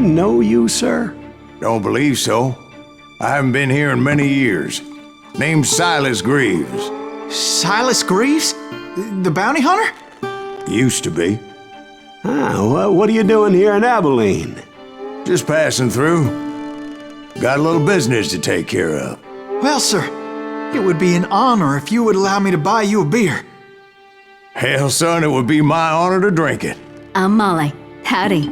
anyone know you, sir? Don't believe so. I haven't been here in many years. Name's Silas Greaves. Silas Greaves? The bounty hunter? Used to be. Well, what are you doing here in Abilene? Just passing through. Got a little business to take care of. Well, sir, it would be an honor if you would allow me to buy you a beer. Hell, son, it would be my honor to drink it. I'm Molly. Howdy.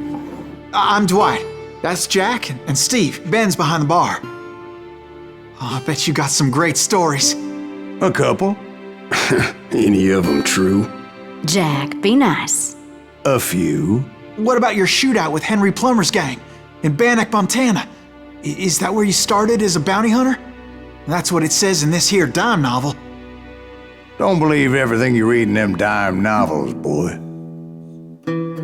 I'm Dwight. That's Jack and Steve. Ben's behind the bar. Oh, I bet you got some great stories. A couple. Any of them true? Jack, be nice. A few. What about your shootout with Henry Plummer's gang in Bannock, Montana? Is that where you started as a bounty hunter? That's what it says in this here dime novel. Don't believe everything you read in them dime novels, boy.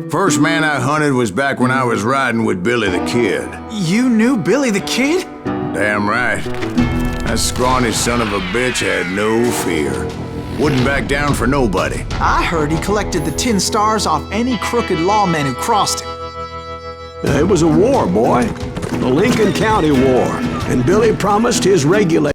First man I hunted was back when I was riding with Billy the Kid. You knew Billy the Kid? Damn right. That scrawny son of a bitch had no fear. Wouldn't back down for nobody. I heard he collected the 10 stars off any crooked lawmen who crossed him. It was a war, boy. The Lincoln County War. And Billy promised his regulators.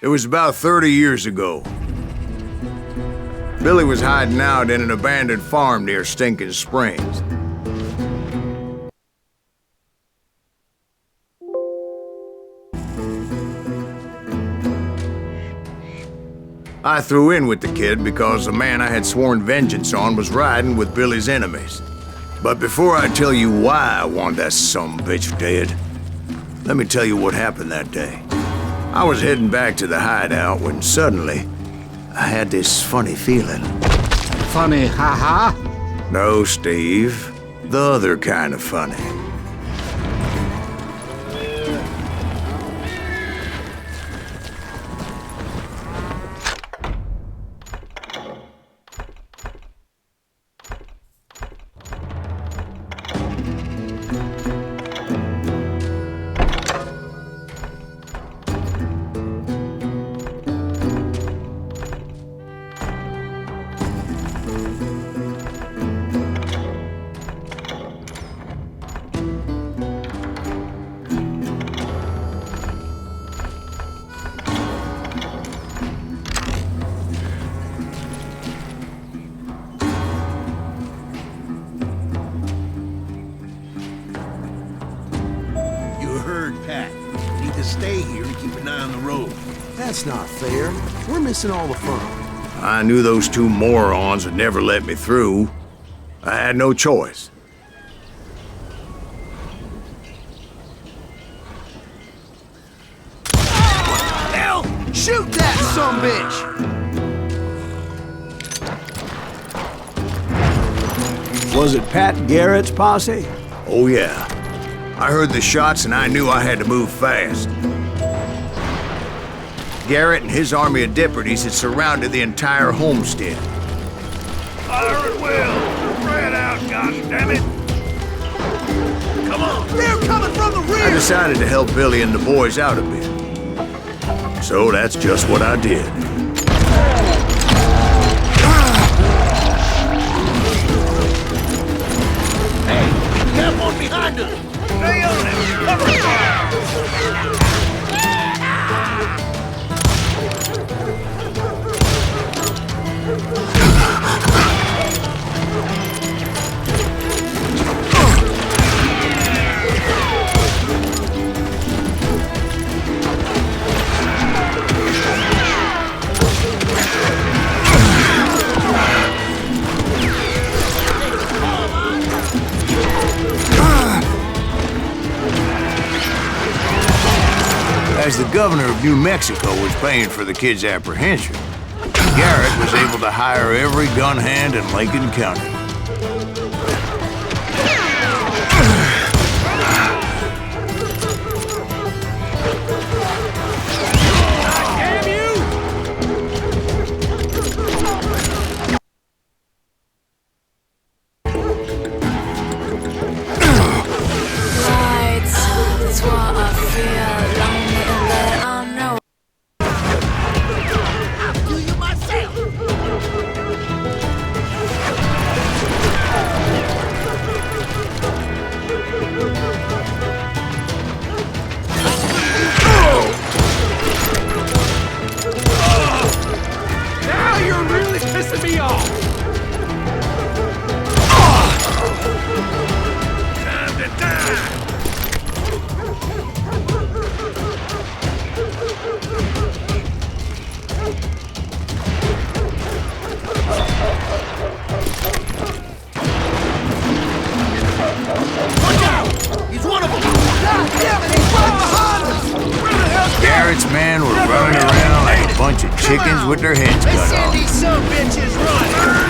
It was about 30 years ago. Billy was hiding out in an abandoned farm near Stinking Springs. I threw in with the kid because the man I had sworn vengeance on was riding with Billy's enemies. But before I tell you why I want that sumbitch dead, let me tell you what happened that day. I was heading back to the hideout when suddenly I had this funny feeling. Funny, ha-ha? No, Steve. The other kind of funny. Stay here and keep an eye on the road. That's not fair. We're missing all the fun. I knew those two morons would never let me through. I had no choice. Hell! Shoot that sumbitch! Was it Pat Garrett's posse? Oh yeah. I heard the shots and I knew I had to move fast. Garrett and his army of deputies had surrounded the entire homestead. Fire at will! Spread out, goddammit! Come on! They're coming from the rear! I decided to help Billy and the boys out a bit. So that's just what I did. Hey, we have one behind us! Stay on it! Cover fire! governor of New Mexico was paying for the kid's apprehension, Garrett was able to hire every gun hand in Lincoln County. Garrett's men were running around like a bunch of chickens with their heads cut off. Send these some bitches running!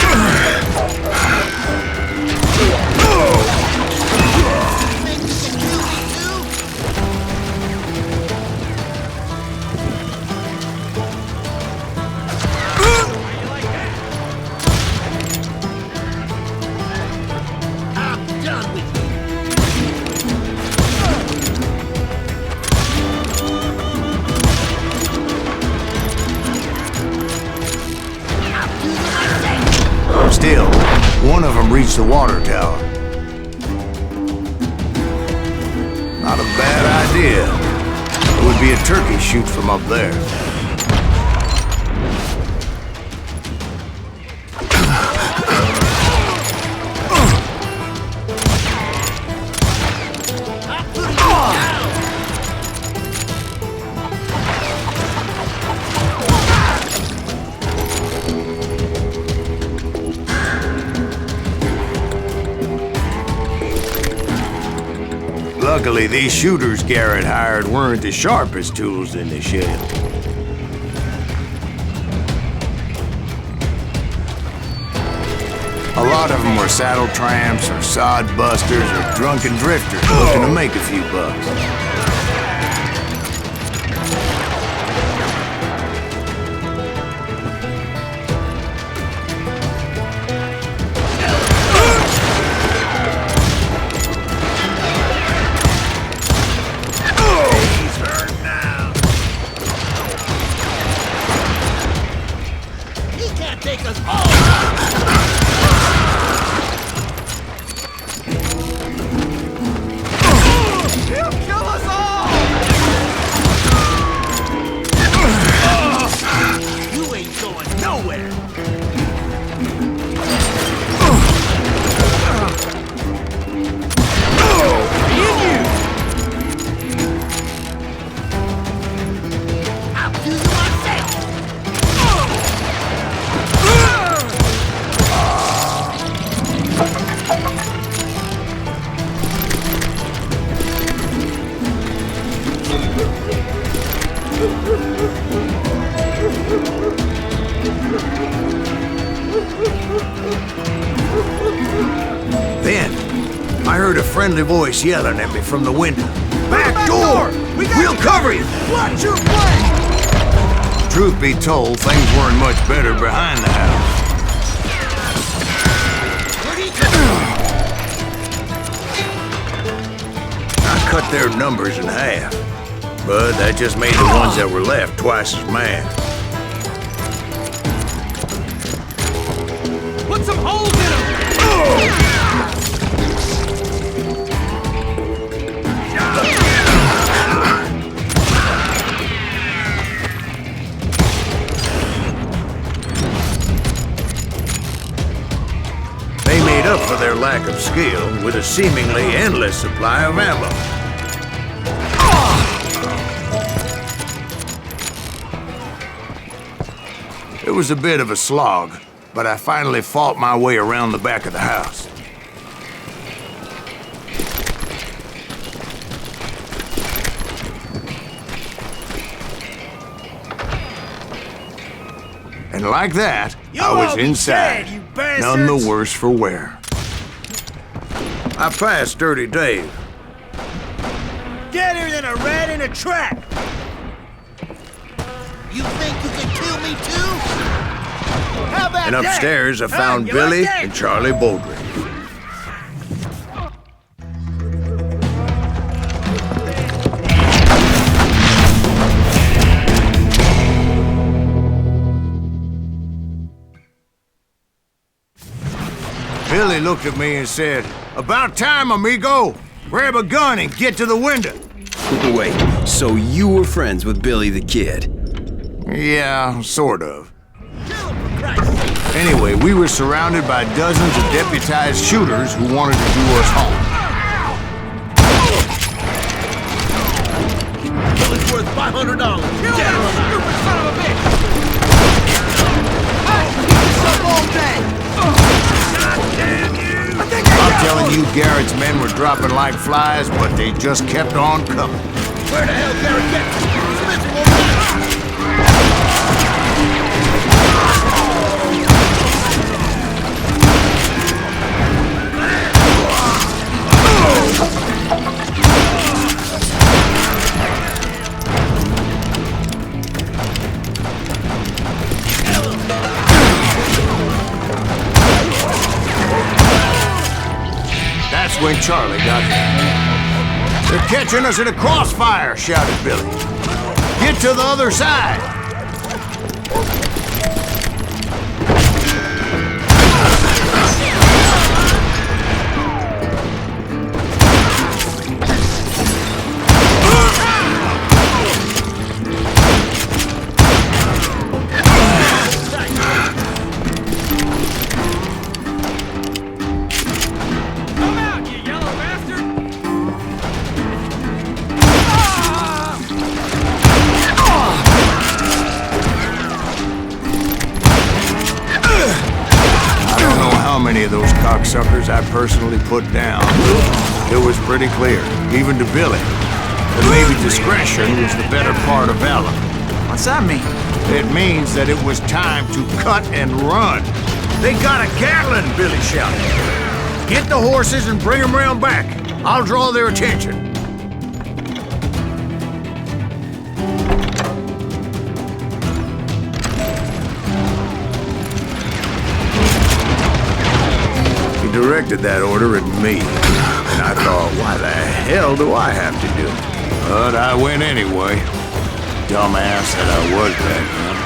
Still, one of them reached the water tower. Not a bad idea. It would be a turkey shoot from up there. Luckily, these shooters Garrett hired weren't the sharpest tools in the shed. A lot of them were saddle tramps or sod busters or drunken drifters looking to make a few bucks. Then, I heard a friendly voice yelling at me from the window. Back door! We'll cover you! Watch your flank! Truth be told, things weren't much better behind the house. I cut their numbers in half, but that just made the ones that were left twice as mad. Put some holes in them! They made up for their lack of skill with a seemingly endless supply of ammo. It was a bit of a slog, but I finally fought my way around the back of the house. And like that, You I was all be inside. dead, you bastards! None the worse for wear. I passed Dirty Dave. Deader than a rat in a trap! You think you can kill me too? How about And that? upstairs, I found you Billy like that? and Charlie Baldry. Billy looked at me and said, "About time, amigo. Grab a gun and get to the window." Wait, so you were friends with Billy the Kid? Yeah, sort of. Anyway, we were surrounded by dozens of deputized shooters who wanted to do us harm. Billy's worth $500. Kill that stupid son of a bitch! I'm telling you, Garrett's men were dropping like flies, but they just kept on coming. Where the hell Garrett get? Spencer won't let us. That's when Charlie got here. "They're catching us in a crossfire," shouted Billy. "Get to the other side!" Come out, you yellow bastard! I don't know how many of those cocksuckers I personally put down. It was pretty clear, even to Billy, that maybe discretion was the better part of valor. What's that mean? It means that it was time to cut and run. "They got a Gatling," Billy shouted. "Get the horses and bring them round back. I'll draw their attention." He directed that order at me, and I thought, why the hell do I have to do it? But I went anyway. Dumbass that I was back then.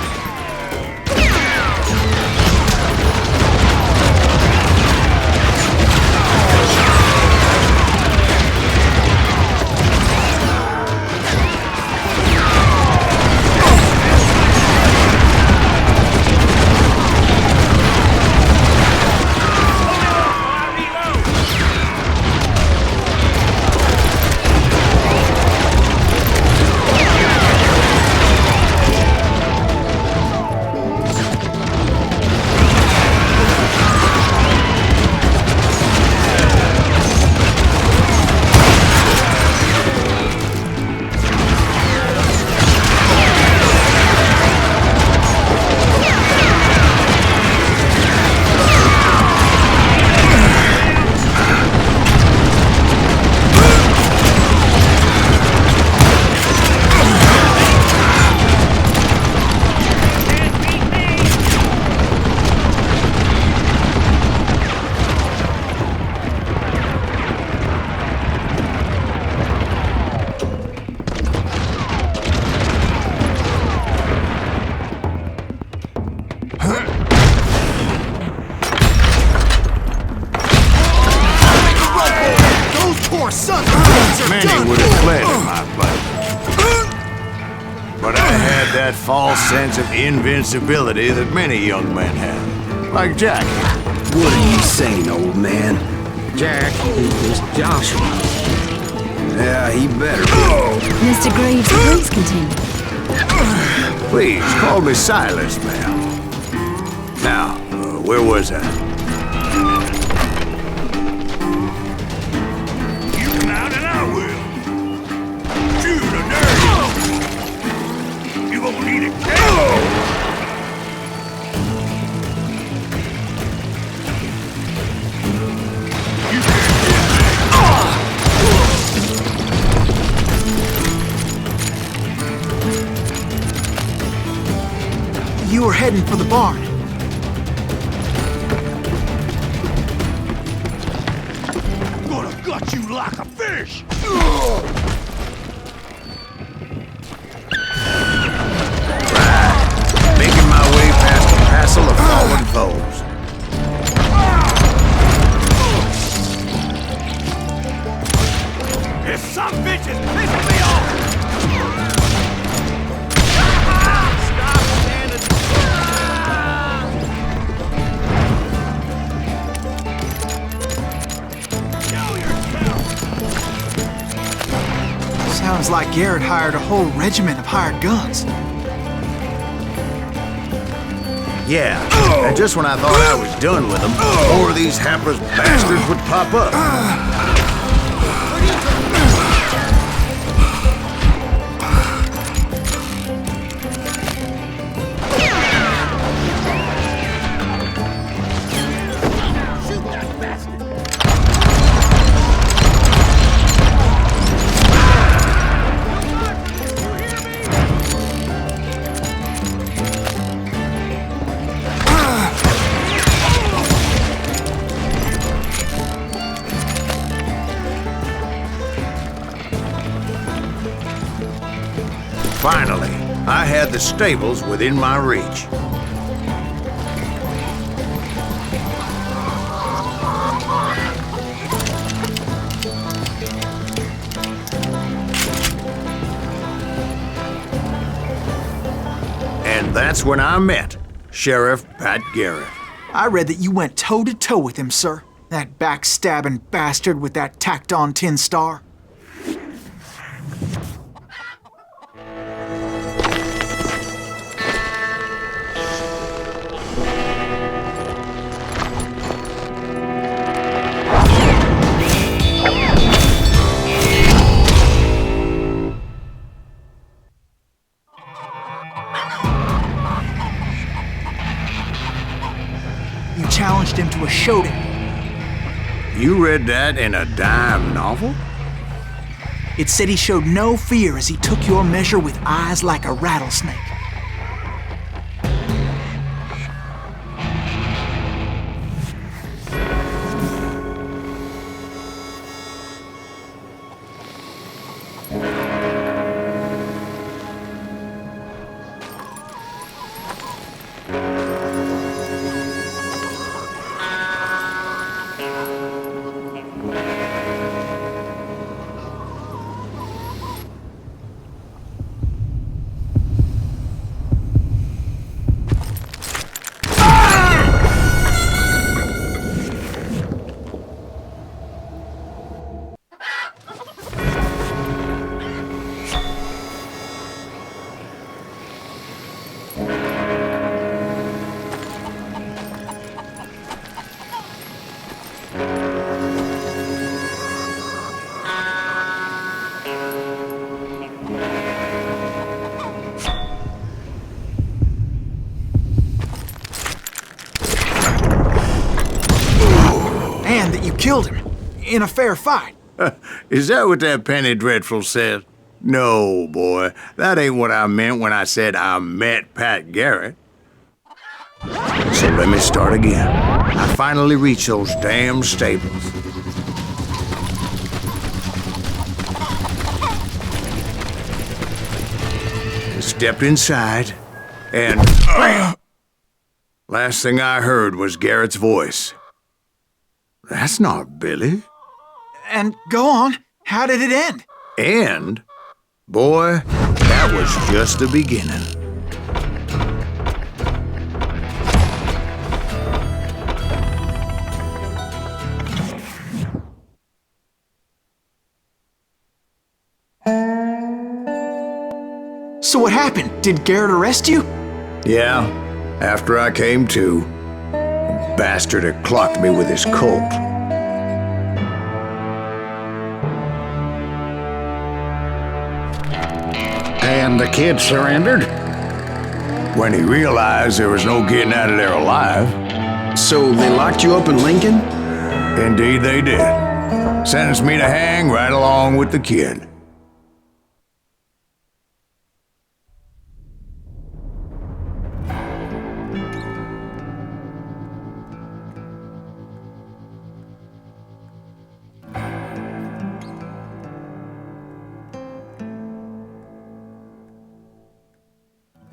Many would have fled in my place. But I had that false sense of invincibility that many young men have. Like Jack. What are you saying, old man? Jack, he is Joshua. Yeah, he better be. Mr. Greaves, please continue. Please, call me Silas, ma'am. Now, where was I? You come out and I will. Shoot a nerve. You gonna need a kill. heading for the barn. Gonna gut you like a fish! Making my way past a passel of fallen foes. This some bitch is pissing me off! Stop standing! Show yourself! Sounds like Garrett hired a whole regiment of hired guns. Yeah, and just when I thought I was done with them, more of these hapless bastards would pop up. Finally, I had the stables within my reach. And that's when I met Sheriff Pat Garrett. I read that you went toe-to-toe with him, sir. That backstabbing bastard with that tacked-on tin star. You challenged him to a showdown. You read that in a dime novel? It said he showed no fear as he took your measure with eyes like a rattlesnake. And that you killed him in a fair fight. Is that what that Penny Dreadful said? No, boy. That ain't what I meant when I said I met Pat Garrett. So let me start again. I finally reached those damn stables. Stepped inside, and last thing I heard was Garrett's voice. That's not Billy. And go on, how did it end? And, boy, that was just the beginning. So what happened? Did Garrett arrest you? Yeah, after I came to, the bastard had clocked me with his Colt. And the kid surrendered? When he realized there was no getting out of there alive. So they locked you up in Lincoln? Indeed they did. Sentenced me to hang right along with the kid.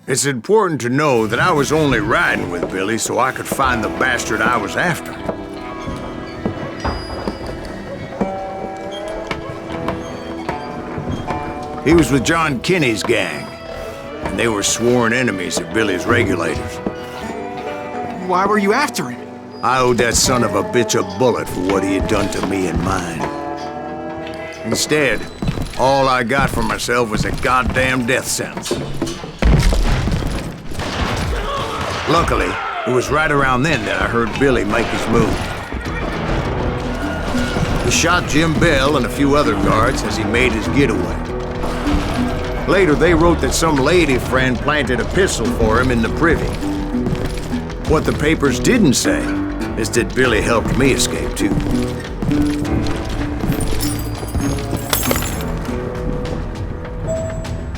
It's important to know that I was only riding with Billy so I could find the bastard I was after. He was with John Kinney's gang, and they were sworn enemies of Billy's regulators. Why were you after him? I owed that son of a bitch a bullet for what he had done to me and mine. Instead, all I got for myself was a goddamn death sentence. Luckily, it was right around then that I heard Billy make his move. He shot Jim Bell and a few other guards as he made his getaway. Later, they wrote that some lady friend planted a pistol for him in the privy. What the papers didn't say is that Billy helped me escape, too.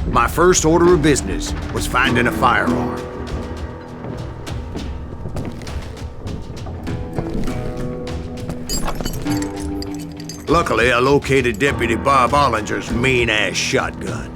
My first order of business was finding a firearm. Luckily, I located Deputy Bob Ollinger's mean-ass shotgun.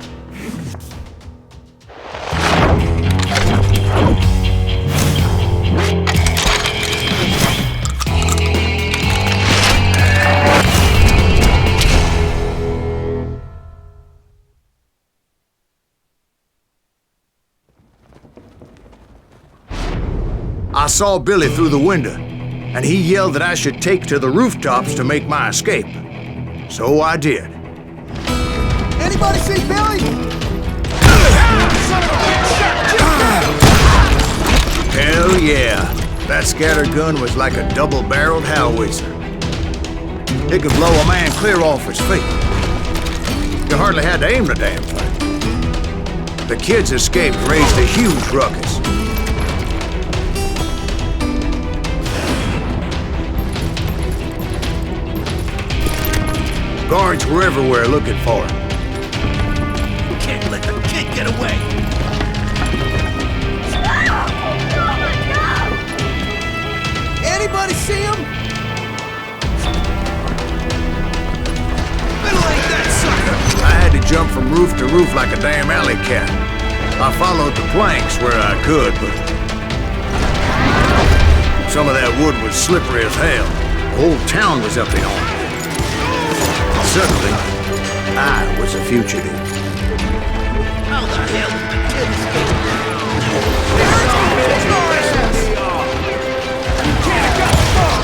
I saw Billy through the window, and he yelled that I should take to the rooftops to make my escape. So I did. Anybody see Billy? Hell yeah. That scatter gun was like a double-barreled howitzer. It could blow a man clear off his feet. You hardly had to aim the damn thing. The kids escaped, raised a huge ruckus. Guards were everywhere looking for him. Can't let the kid get away! Anybody see him? Middle-ain't that sucker! I had to jump from roof to roof like a damn alley cat. I followed the planks where I could, but some of that wood was slippery as hell. The whole town was up in arms. Suddenly, I was a fugitive. How the hell did the kid escape? Can't go far!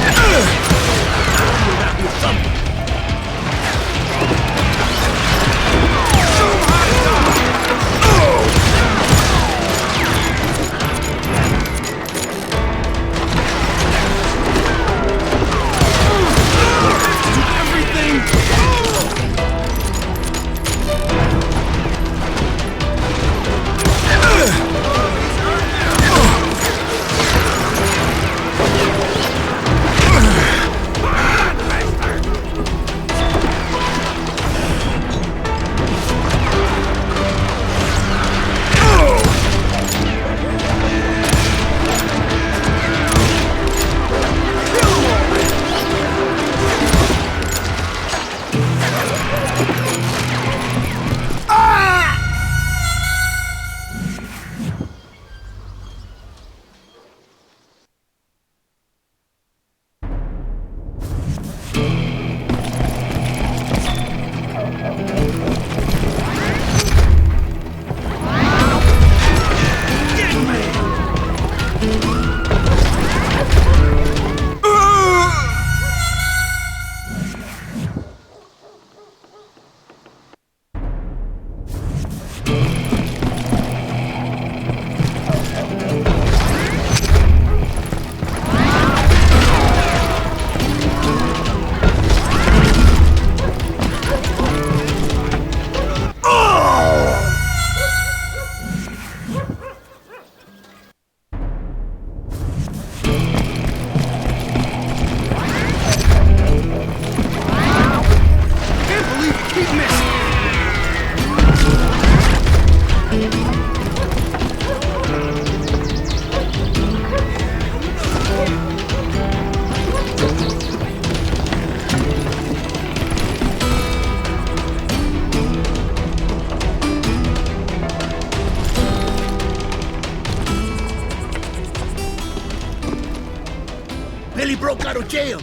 Billy broke out of jail.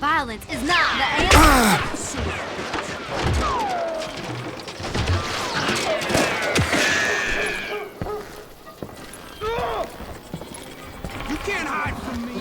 Violence is not the answer. You can't hide from me.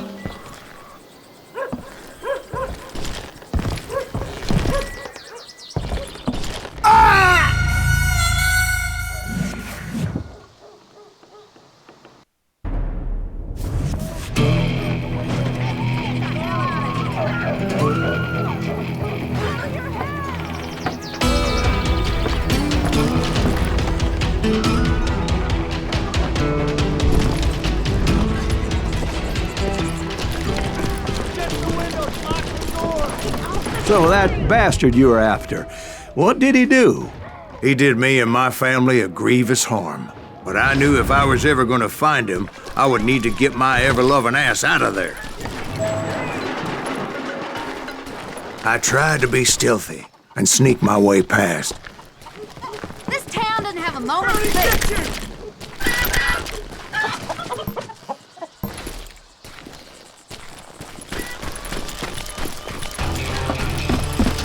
So that bastard you were after, what did he do? He did me and my family a grievous harm. But I knew if I was ever gonna find him, I would need to get my ever-loving ass out of there. I tried to be stealthy and sneak my way past. This town doesn't have a moment's peace.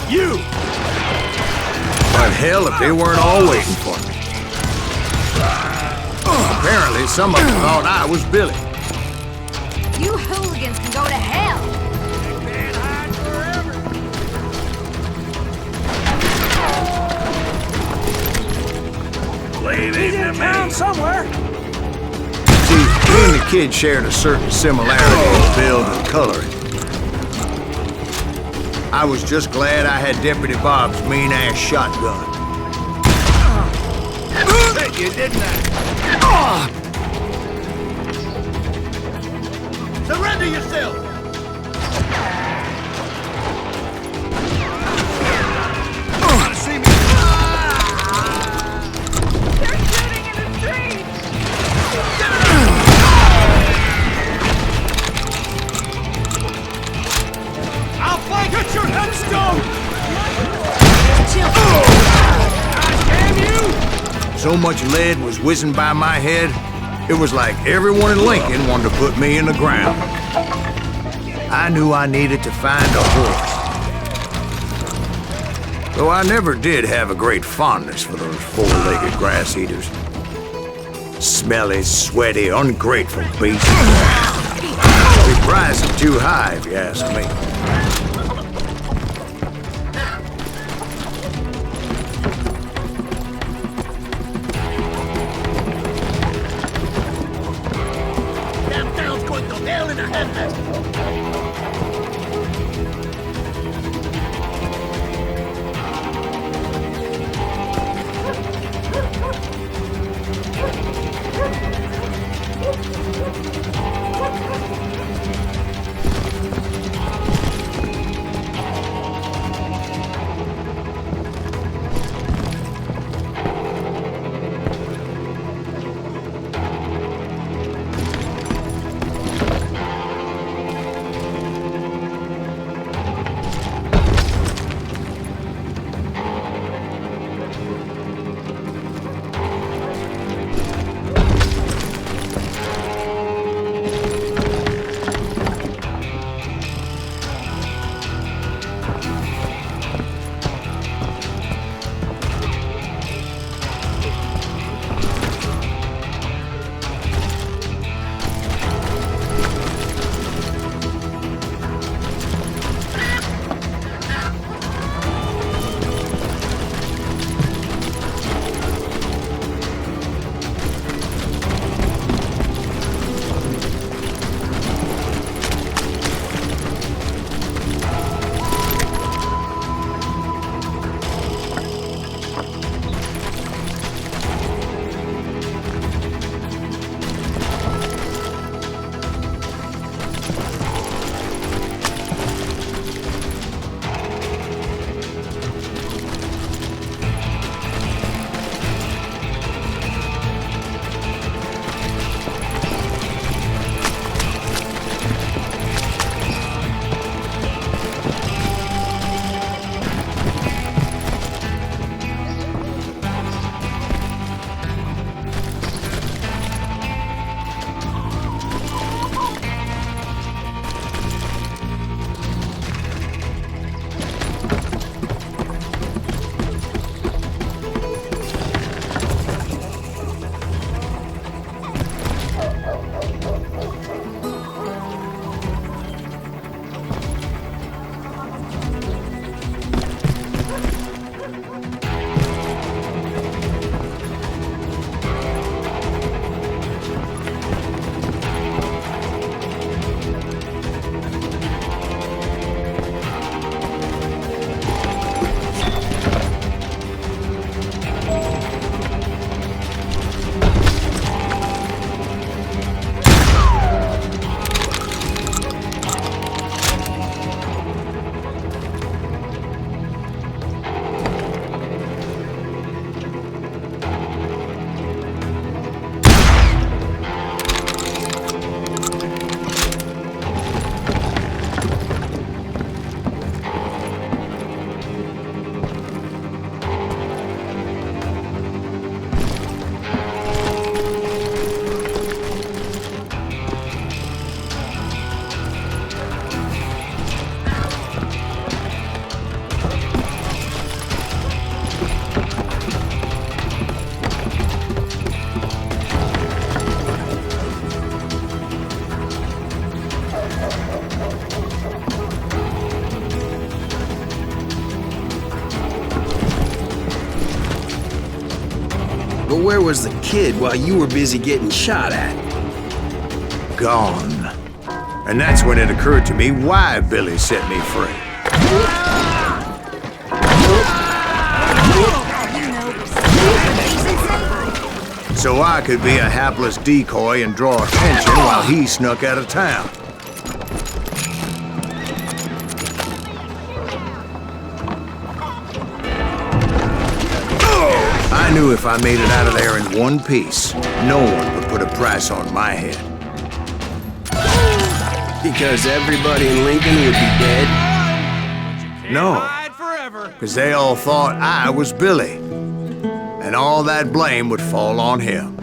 You! But hell, if they weren't all waiting for me. Apparently, some of them thought I was Billy. You hooligans can go to hell. They can't hide forever. Leave it to me. somewhere. See, me and the kid shared a certain similarity in build and coloring. I was just glad I had Deputy Bob's mean-ass shotgun. Hit you, didn't I? Surrender yourself! Want to see me? They're shooting in the street. I'll fight! Get your headstone! Damn you! So much lead was whizzing by my head, it was like everyone in Lincoln wanted to put me in the ground. I knew I needed to find a horse. Though I never did have a great fondness for those four-legged grass eaters. Smelly, sweaty, ungrateful beasts. They price them too high, if you ask me. Damn town's going to hell in a handbasket! But where was the kid while you were busy getting shot at? Gone. And that's when it occurred to me why Billy set me free. So I could be a hapless decoy and draw attention while he snuck out of town. I knew if I made it out of there in one piece, no one would put a price on my head. Because everybody in Lincoln would be dead? No, because they all thought I was Billy, and all that blame would fall on him.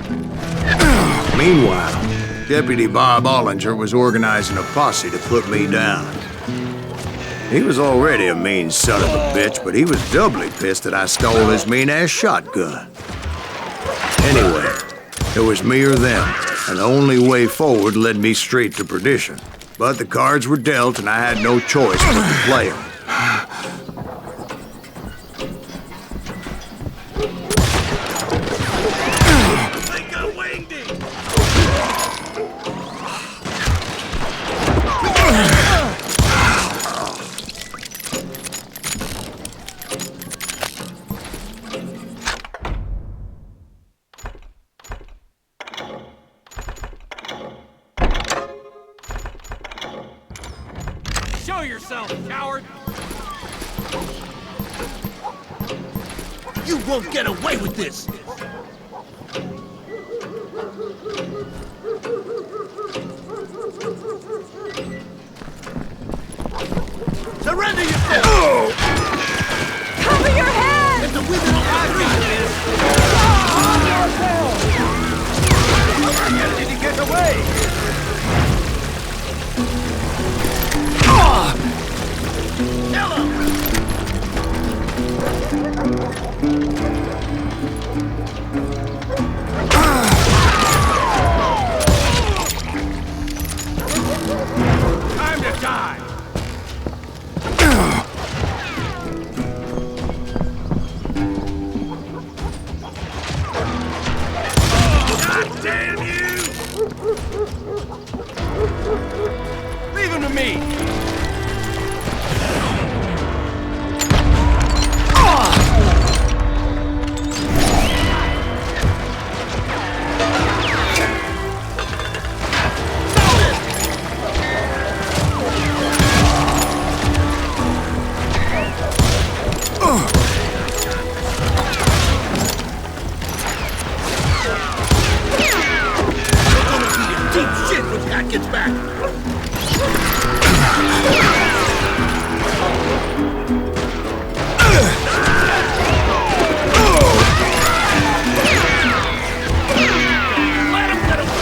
Meanwhile, Deputy Bob Ollinger was organizing a posse to put me down. He was already a mean son of a bitch, but he was doubly pissed that I stole his mean-ass shotgun. Anyway, it was me or them, and the only way forward led me straight to perdition. But the cards were dealt, and I had no choice but to play them. Show yourself, coward! You won't get away with this! Surrender yourself! Cover your head! If the women don't agree with this... Did he get away? Kill him! Time to die! God damn you! Leave him to me! Deep shit when Pat gets back! Let him get away!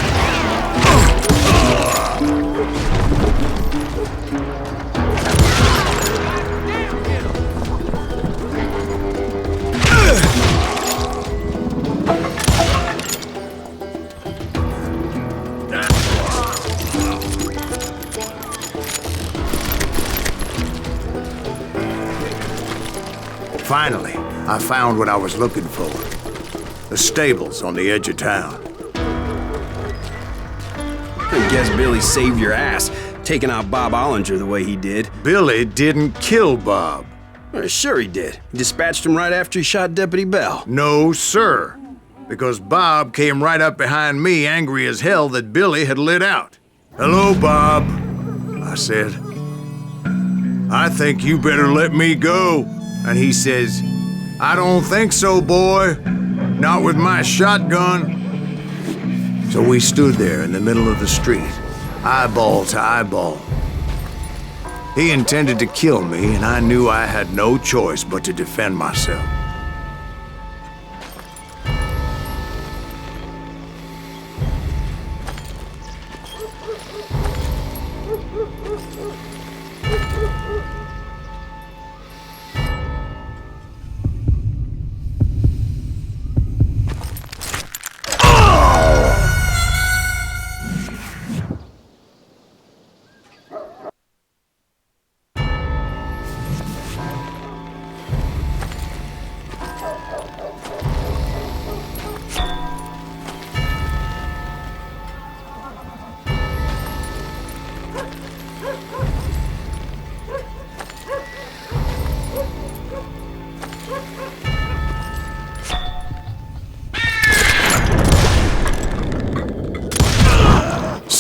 Finally, I found what I was looking for. The stables on the edge of town. I guess Billy saved your ass, taking out Bob Ollinger the way he did. Billy didn't kill Bob. Well, sure he did. He dispatched him right after he shot Deputy Bell. No, sir. Because Bob came right up behind me, angry as hell that Billy had lit out. "Hello, Bob," I said. "I think you better let me go." And he says, "I don't think so, boy. Not with my shotgun." So we stood there in the middle of the street, eyeball to eyeball. He intended to kill me, and I knew I had no choice but to defend myself.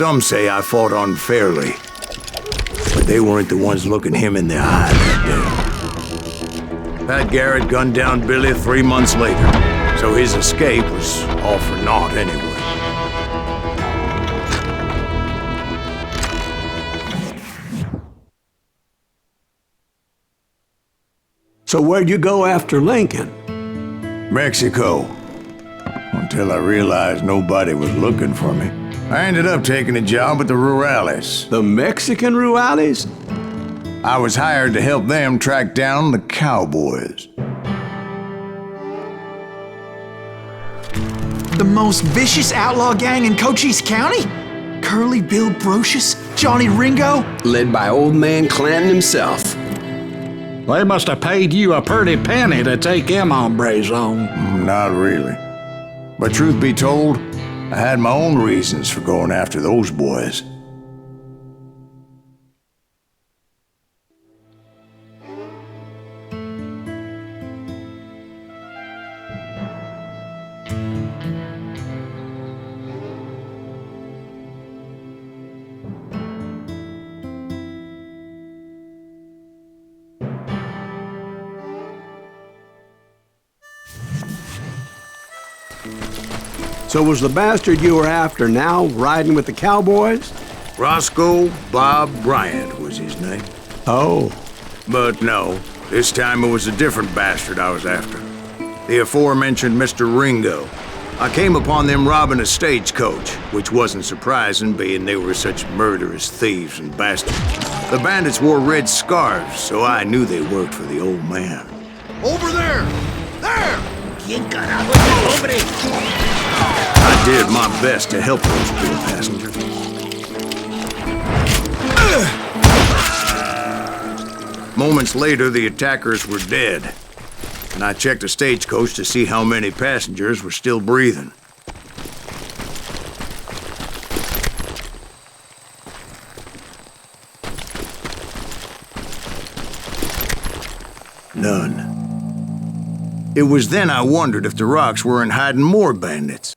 Some say I fought unfairly, but they weren't the ones looking him in the eye that day. Pat Garrett gunned down Billy 3 months later, so his escape was all for naught anyway. So where'd you go after Lincoln? Mexico. Until I realized nobody was looking for me. I ended up taking a job at the Rurales. The Mexican Rurales? I was hired to help them track down the cowboys. The most vicious outlaw gang in Cochise County? Curly Bill Brocious? Johnny Ringo? Led by old man Clanton himself. They must have paid you a pretty penny to take them hombres on. Not really. But truth be told, I had my own reasons for going after those boys. So was the bastard you were after now riding with the cowboys? Roscoe Bob Bryant was his name. Oh. But no, this time it was a different bastard I was after. The aforementioned Mr. Ringo. I came upon them robbing a stagecoach, which wasn't surprising, being they were such murderous thieves and bastards. The bandits wore red scarves, so I knew they worked for the old man. Over there! There! I did my best to help those poor passengers. Moments later, the attackers were dead, and I checked the stagecoach to see how many passengers were still breathing. None. It was then I wondered if the rocks weren't hiding more bandits.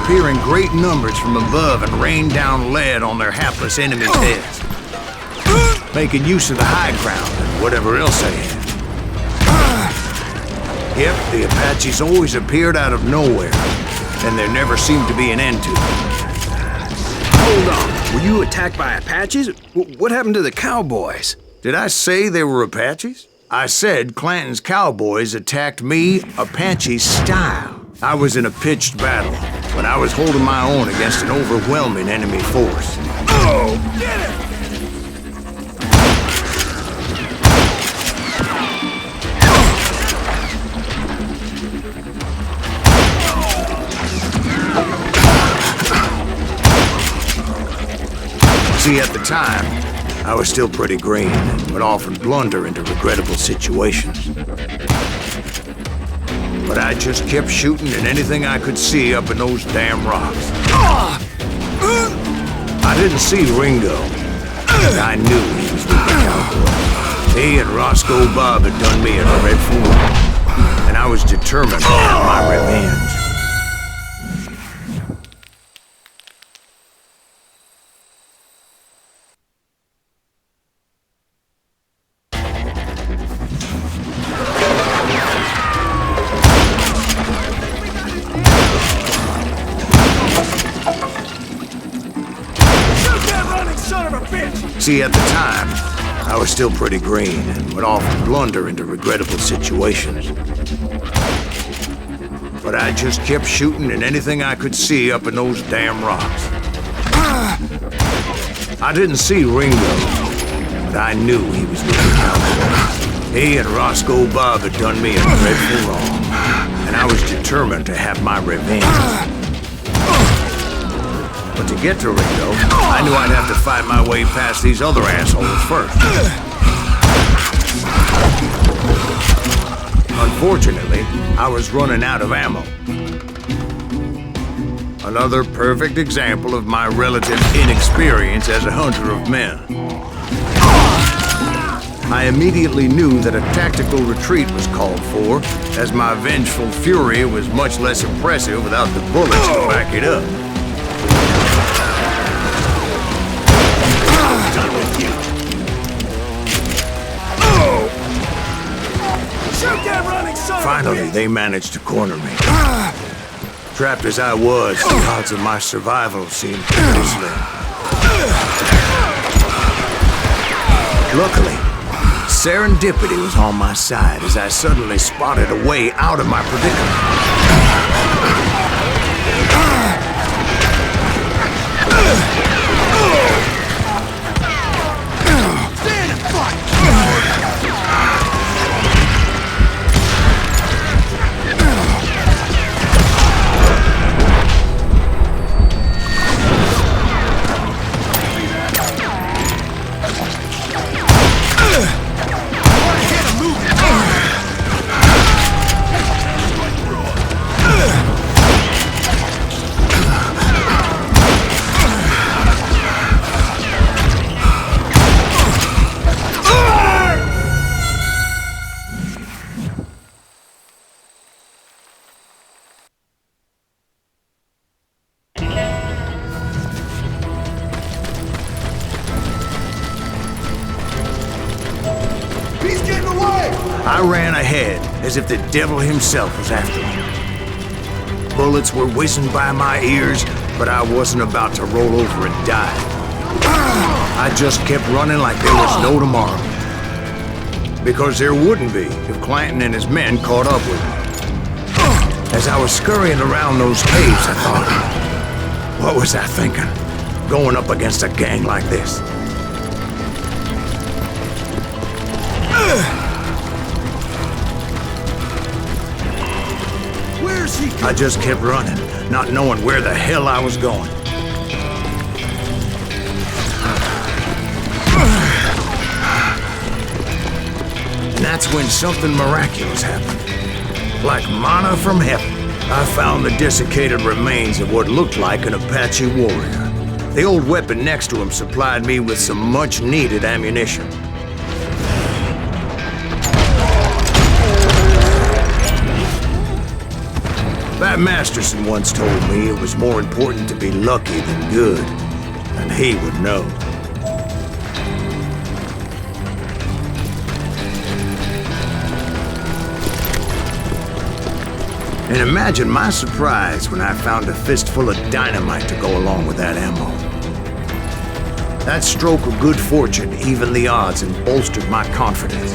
Appear in great numbers from above and rain down lead on their hapless enemies' heads, making use of the high ground and whatever else they had. Yep, the Apaches always appeared out of nowhere, and there never seemed to be an end to it. Hold on. Were you attacked by Apaches? What happened to the cowboys? Did I say they were Apaches? I said Clanton's cowboys attacked me Apache style. I was in a pitched battle, but I was holding my own against an overwhelming enemy force. Oh, get it! See, at the time, I was still pretty green and would often blunder into regrettable situations. But I just kept shooting at anything I could see up in those damn rocks. I didn't see Ringo, but I knew he was with the cowboys. He and Roscoe Bob had done me a dreadful wrong, and I was determined to have my revenge. See, at the time, I was still pretty green and would often blunder into regrettable situations. But I just kept shooting at anything I could see up in those damn rocks. I didn't see Ringo, but I knew he was looking out for me. He and Roscoe Bob had done me a dreadful wrong, and I was determined to have my revenge. But to get to Ringo, I knew I'd have to fight my way past these other assholes first. Unfortunately, I was running out of ammo. Another perfect example of my relative inexperience as a hunter of men. I immediately knew that a tactical retreat was called for, as my vengeful fury was much less impressive without the bullets to back it up. Done with you. Shoot that running son! Finally, they managed to corner me. Trapped as I was, the odds of my survival seemed pretty slim. Luckily, serendipity was on my side as I suddenly spotted a way out of my predicament. I ran ahead, as if the devil himself was after me. Bullets were whizzing by my ears, but I wasn't about to roll over and die. I just kept running like there was no tomorrow. Because there wouldn't be if Clanton and his men caught up with me. As I was scurrying around those caves, I thought, what was I thinking? Going up against a gang like this? I just kept running, not knowing where the hell I was going. And that's when something miraculous happened. Like manna from heaven, I found the desiccated remains of what looked like an Apache warrior. The old weapon next to him supplied me with some much-needed ammunition. Pat Masterson once told me it was more important to be lucky than good, and he would know. And imagine my surprise when I found a fistful of dynamite to go along with that ammo. That stroke of good fortune evened the odds and bolstered my confidence.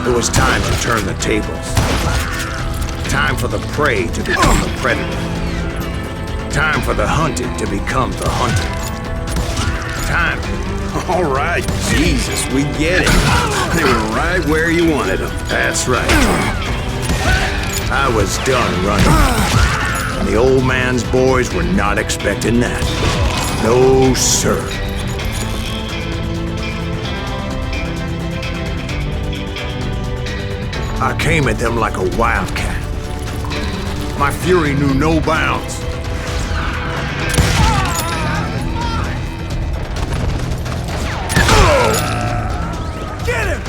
It was time to turn the tables. Time for the prey to become the predator. Time for the hunted to become the hunted. Time. All right, Jesus, we get it. They were right where you wanted them. That's right. I was done running. And the old man's boys were not expecting that. No, sir. I came at them like a wildcat. My fury knew no bounds. Get him!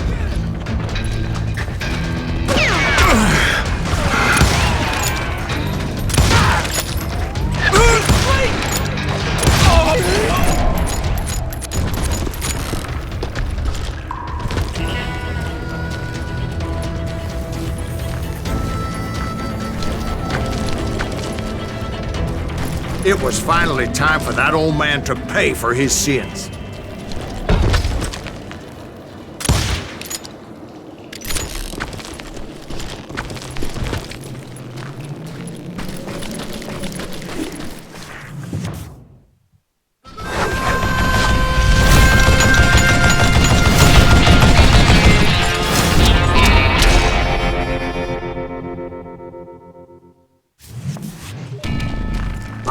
It was finally time for that old man to pay for his sins.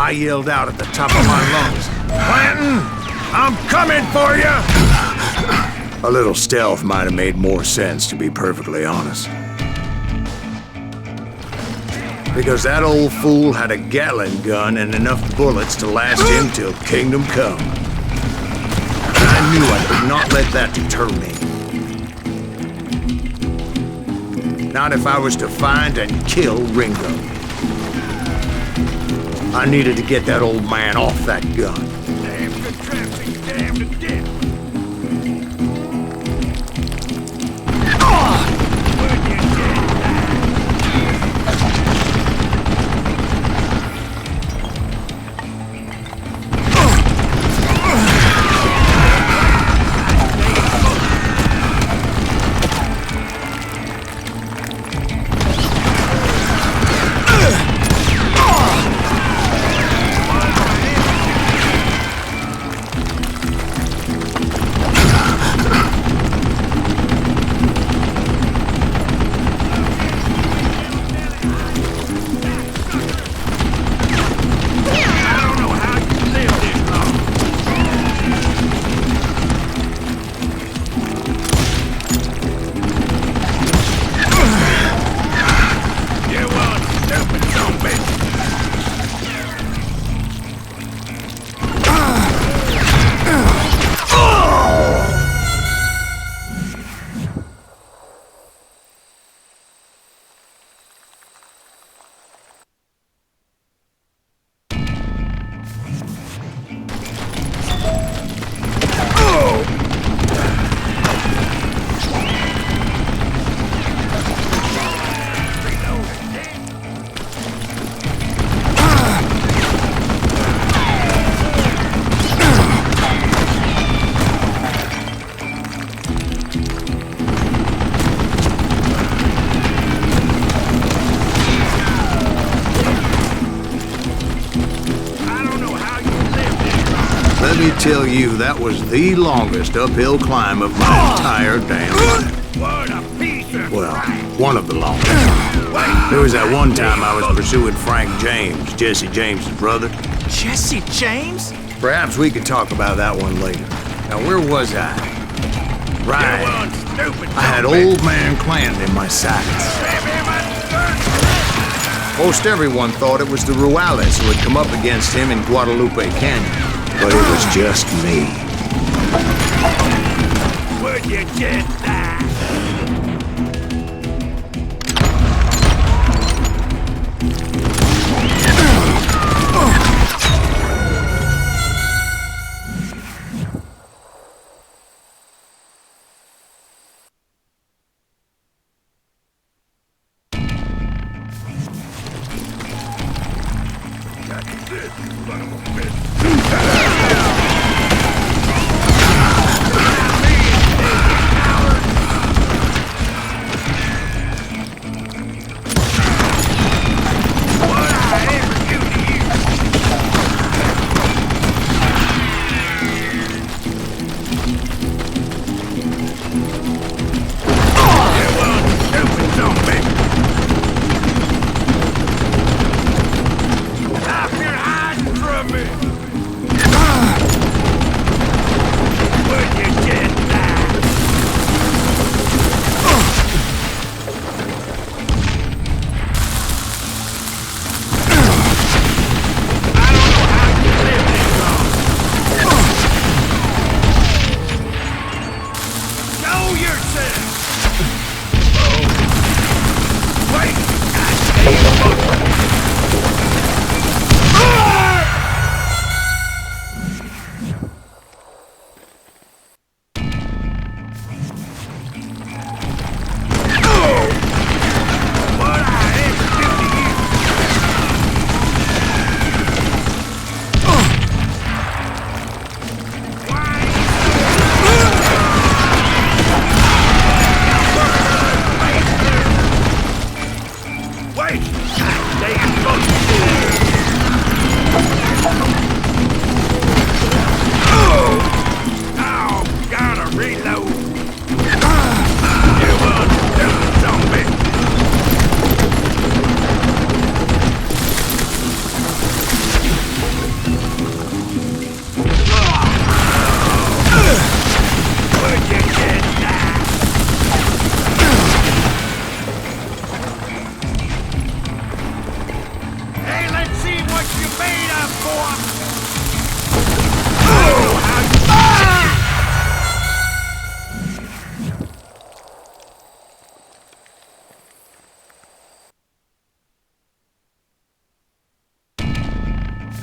I yelled out at the top of my lungs, "Clanton, I'm coming for you!" A little stealth might have made more sense, to be perfectly honest. Because that old fool had a Gatling gun and enough bullets to last him till kingdom come. And I knew I could not let that deter me. Not if I was to find and kill Ringo. I needed to get that old man off that gun. Damn good traffic, damn to death. Would you get Let me tell you, that was the longest uphill climb of my entire damn life. what a piece of Well, crap. one of the longest. There was that one time I was pursuing Frank James, Jesse James's brother. Jesse James? Perhaps we could talk about that one later. Now, where was I? Right. One stupid I had old man Clanton in my sights. Most everyone thought it was the Ruales who had come up against him in Guadalupe Canyon. But it was just me. Would you get that?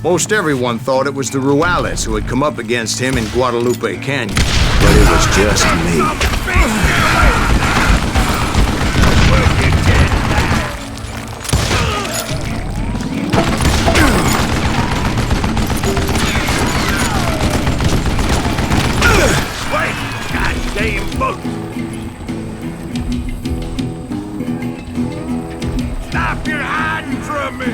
Most everyone thought it was the Ruales who had come up against him in Guadalupe Canyon, but it was just me. Stop your hiding from me!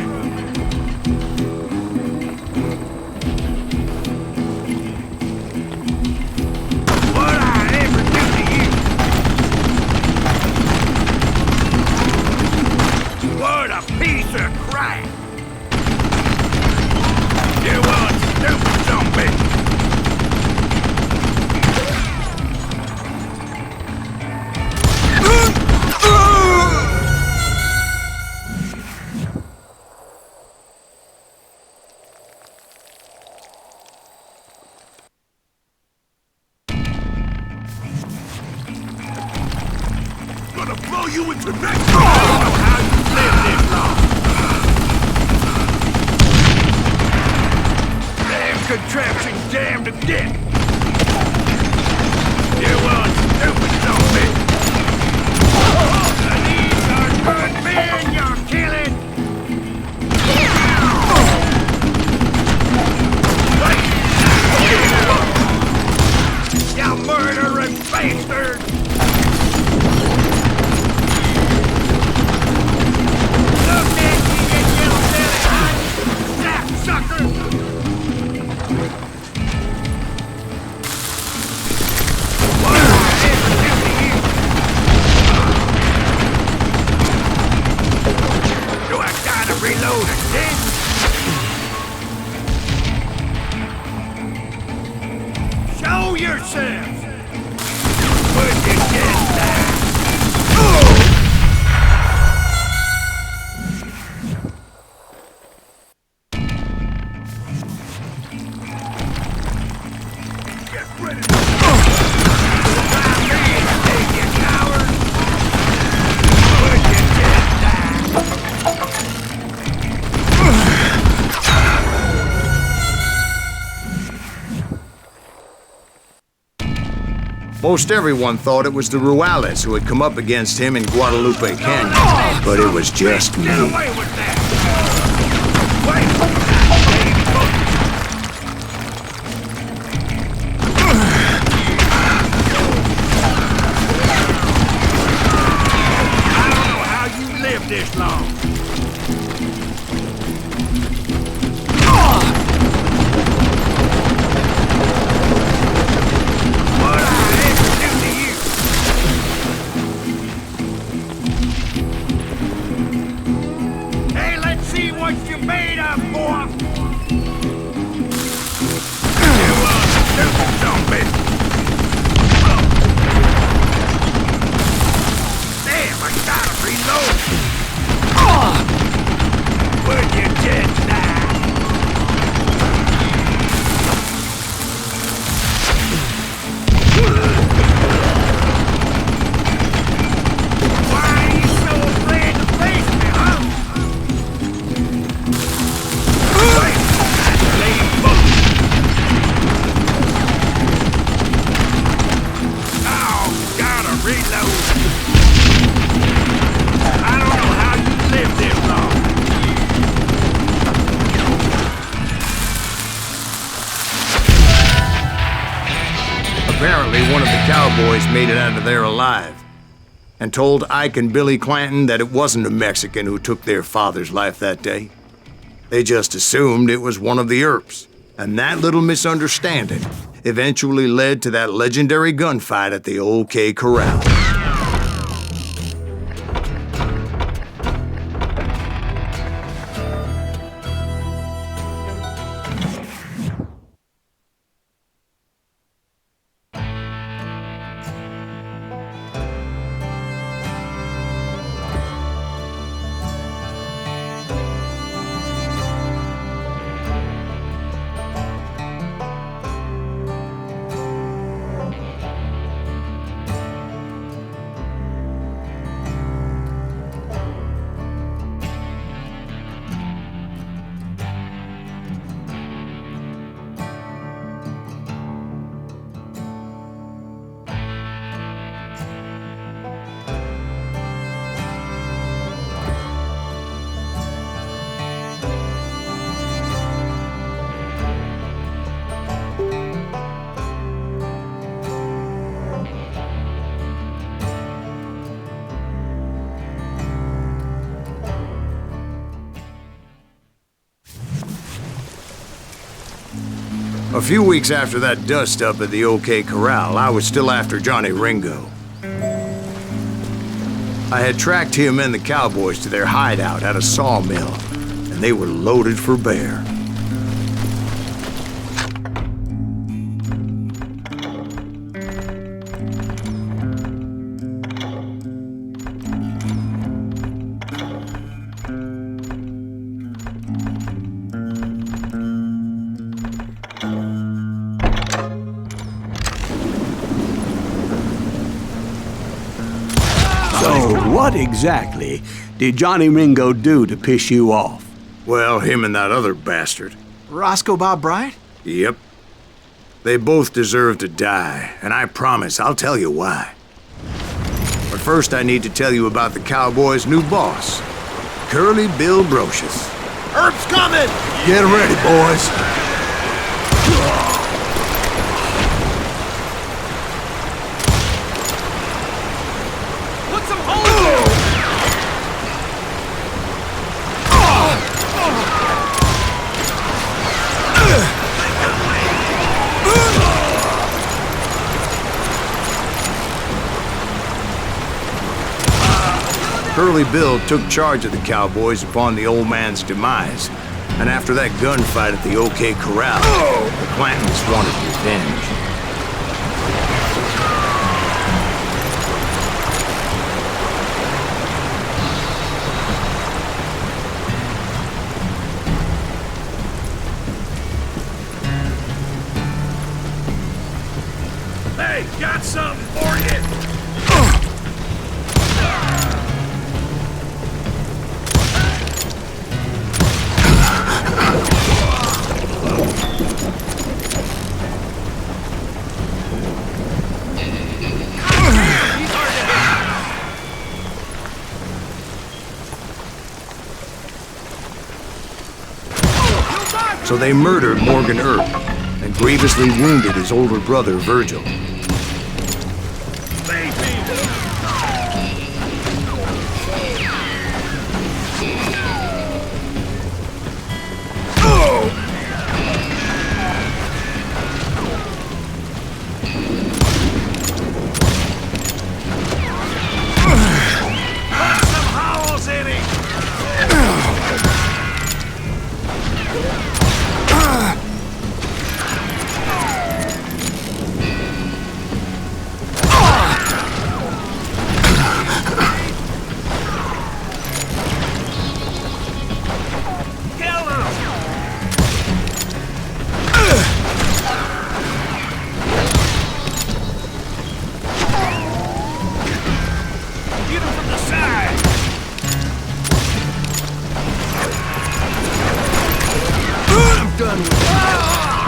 What I ever do to you? What a piece of crap! You want stupid zombie! Gonna blow you into next. I don't know how you live this long. Damn contraption, damned to death. You want stupid zombie. These are good men you're killing. Wait. You murdering bastard. Show yourself! Put your head down! Get ready to... Try me, you coward! Put your head down! Most everyone thought it was the Ruales who had come up against him in Guadalupe Canyon, but it was just me. Get away with that! Wait! I don't know how you lived this long. What you made of, boy? You stupid zombie! Damn, I gotta reload! Would you just die? Why are you so afraid to face me, huh? Reload. I don't know how you lived this long. Apparently, one of the cowboys made it out of there alive and told Ike and Billy Clanton that it wasn't a Mexican who took their father's life that day. They just assumed it was one of the Earps, and that little misunderstanding eventually led to that legendary gunfight at the OK Corral. A few weeks after that dust-up at the OK Corral, I was still after Johnny Ringo. I had tracked him and the cowboys to their hideout at a sawmill, and they were loaded for bear. What exactly did Johnny Ringo do to piss you off? Well, him and that other bastard. Roscoe Bob Bryant? Yep. They both deserve to die, and I promise I'll tell you why. But first I need to tell you about the Cowboys' new boss, Curly Bill Brocious. Herb's coming! Get ready, boys. Put some holes in! Curly Bill took charge of the Cowboys upon the old man's demise, and after that gunfight at the OK Corral, the Clantons wanted revenge. Hey, got something for you! So they murdered Morgan Earp and grievously wounded his older brother, Virgil.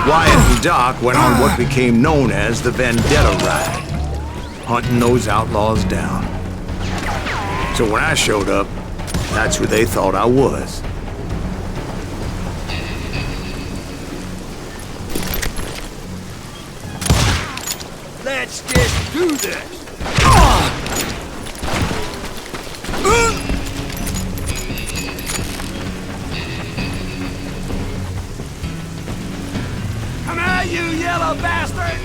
Wyatt and Doc went on what became known as the Vendetta Ride, hunting those outlaws down. So when I showed up, that's who they thought I was. Let's just do this! Come out, you yellow bastard!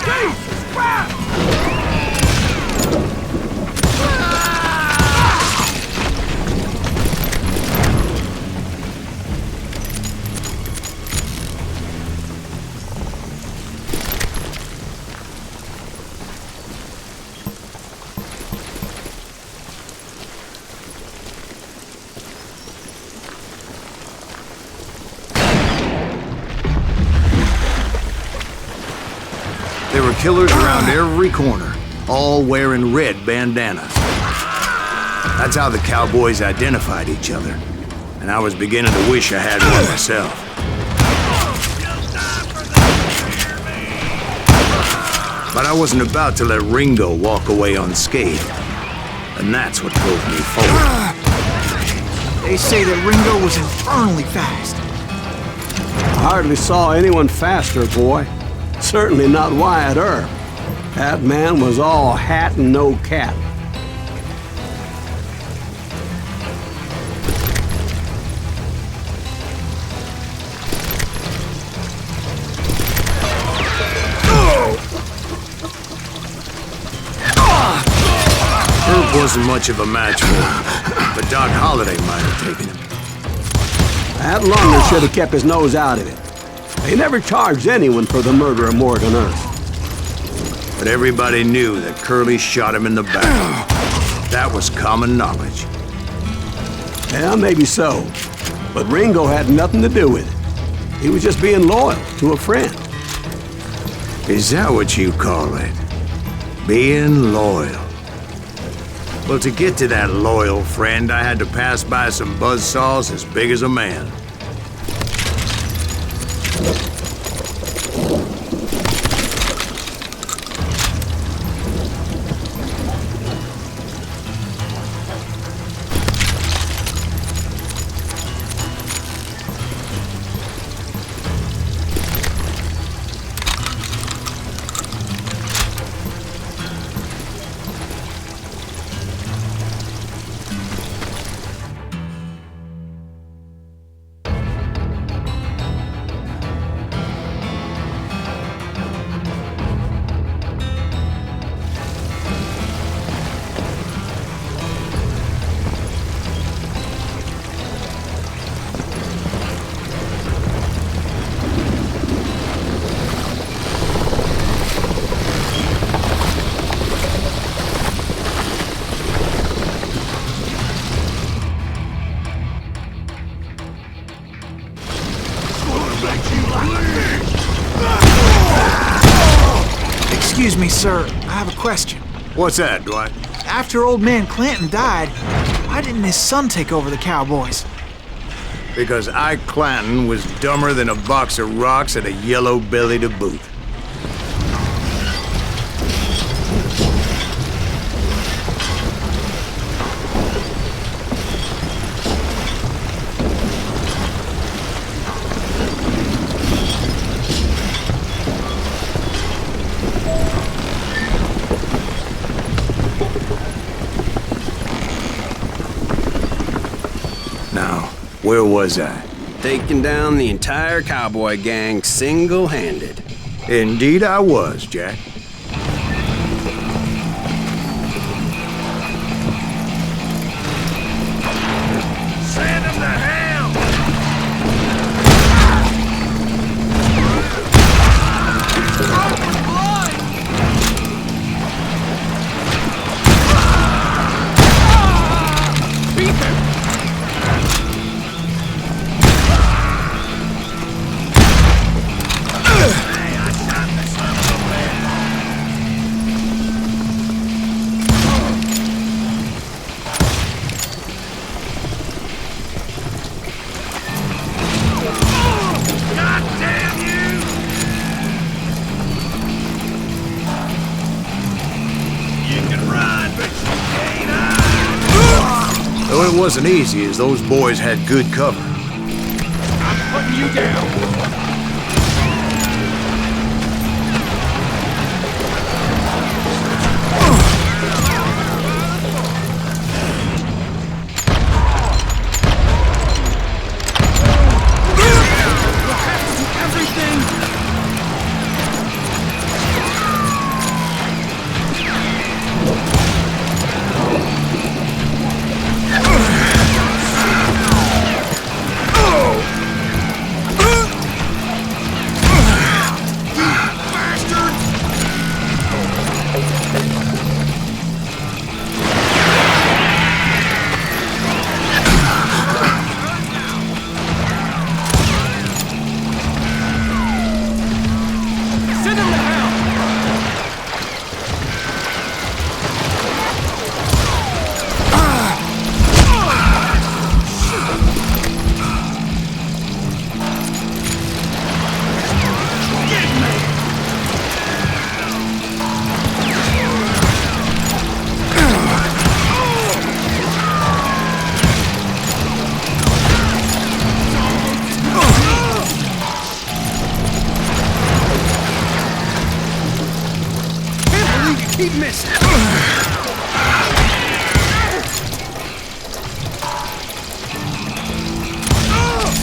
Jesus Christ! There were killers around every corner, all wearing red bandanas. That's how the Cowboys identified each other, and I was beginning to wish I had one myself. But I wasn't about to let Ringo walk away unscathed, and that's what drove me forward. They say that Ringo was infernally fast. I hardly saw anyone faster, boy. Certainly not Wyatt Earp. That man was all hat and no cap. wasn't much of a match for him, but Doc Holliday might have taken him. That Lunger should have kept his nose out of it. They never charged anyone for the murder of Morgan Earth. But everybody knew that Curly shot him in the back. That was common knowledge. Yeah, maybe so. But Ringo had nothing to do with it. He was just being loyal to a friend. Is that what you call it? Being loyal? Well, to get to that loyal friend, I had to pass by some buzzsaws as big as a man. Excuse me, sir. I have a question. What's that, Dwight? After old man Clanton died, why didn't his son take over the Cowboys? Because Ike Clanton was dumber than a box of rocks and a yellow belly to boot. Where was I? Taking down the entire cowboy gang single-handed. Indeed I was, Jack. Send him to hell! Beat him! Though it wasn't easy, as those boys had good cover. I'm putting you down! Keep missing.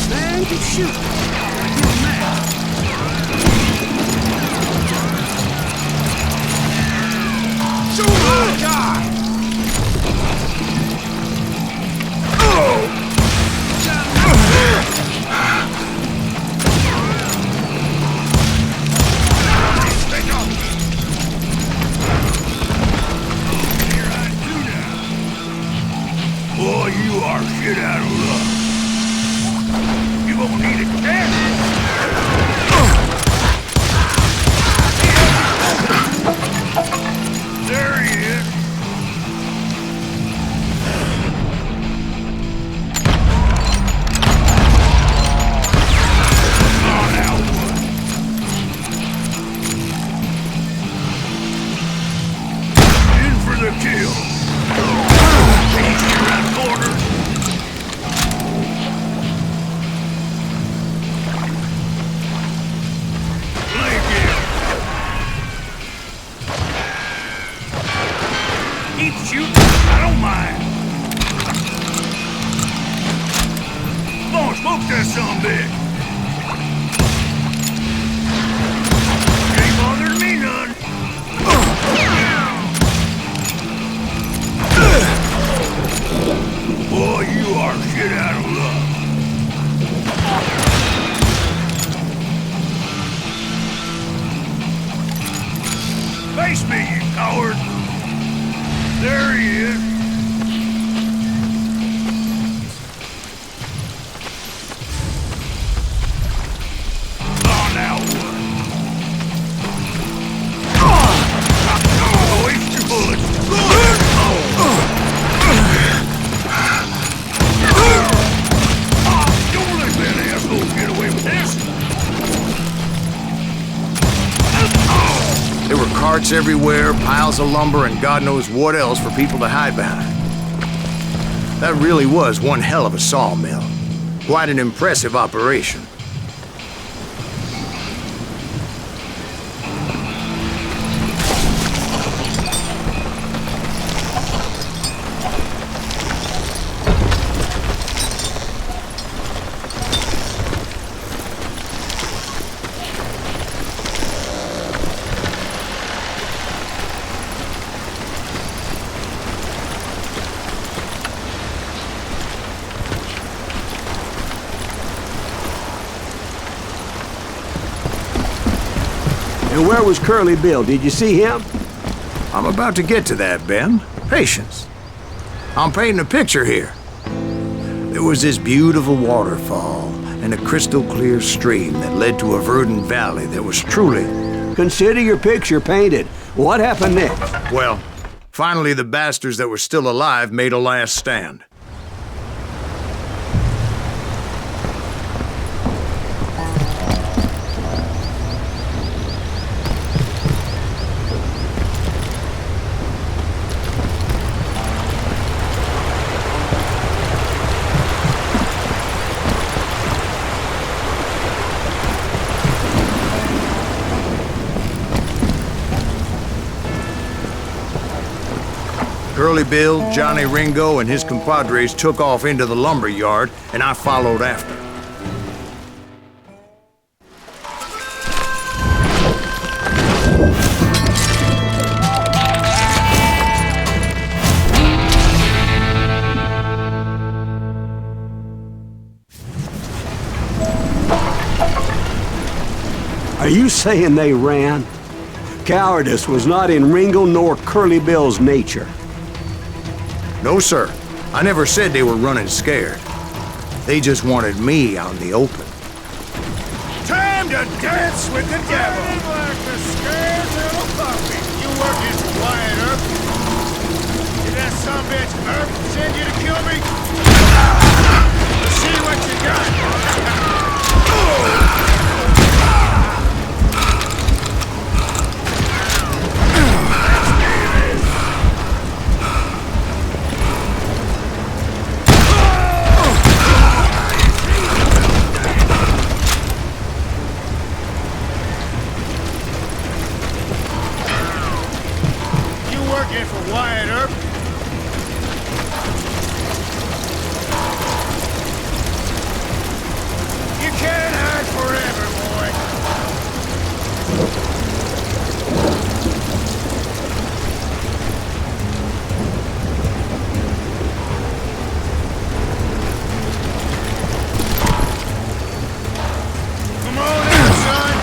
Man, you shoot. Shoot! Die! Face me, you coward! There he is. Oh, now what? Oh, waste your bullets. Don't let that asshole get away with this. There were carts everywhere, piles of lumber, and God knows what else for people to hide behind. That really was one hell of a sawmill. Quite an impressive operation. And where was Curly Bill? Did you see him? I'm about to get to that, Ben. Patience. I'm painting a picture here. There was this beautiful waterfall and a crystal clear stream that led to a verdant valley that was truly... Consider your picture painted. What happened next? Well, finally the bastards that were still alive made a last stand. Curly Bill, Johnny Ringo, and his compadres took off into the lumber yard, and I followed after. Are you saying they ran? Cowardice was not in Ringo nor Curly Bill's nature. No, sir. I never said they were running scared. They just wanted me out in the open. Time to dance with the devil! Like the scared little puppy. You working for Wyatt Earp? Did that sumbitch Earp send you to kill me? Let's see what you got! Working for Wyatt Earp? You can't hide forever, boy. Come on in, son!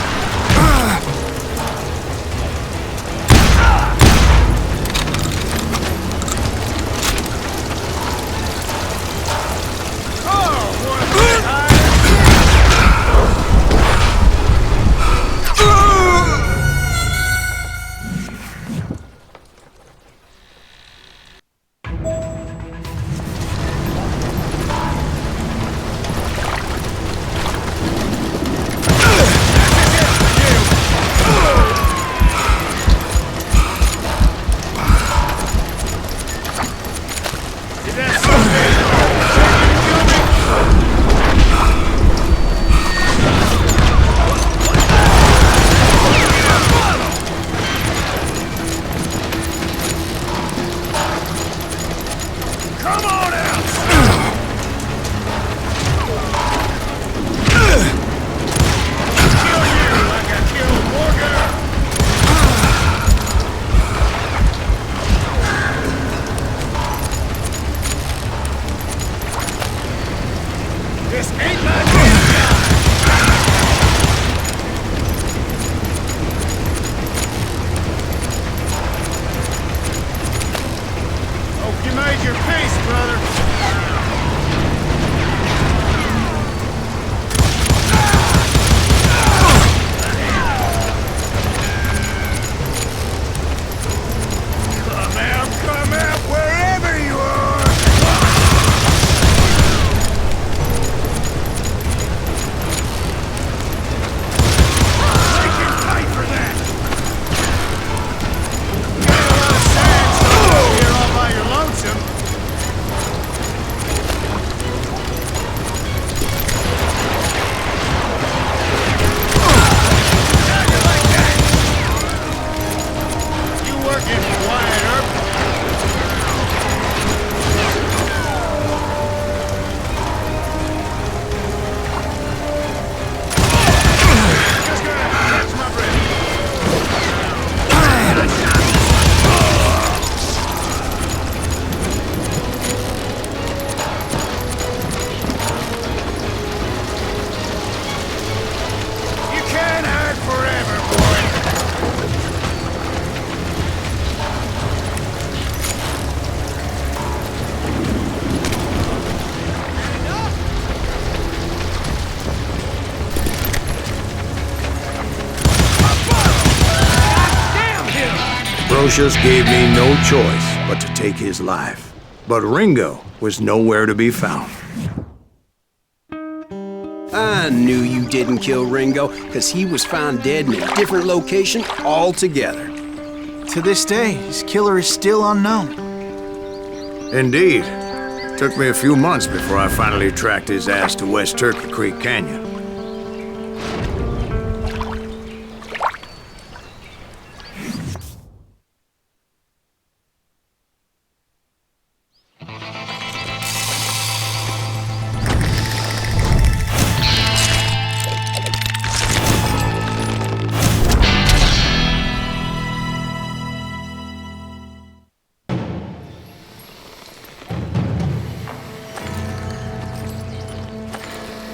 Brocious gave me no choice but to take his life. But Ringo was nowhere to be found. I knew you didn't kill Ringo, because he was found dead in a different location altogether. To this day, his killer is still unknown. Indeed. Took me a few months before I finally tracked his ass to West Turkey Creek Canyon.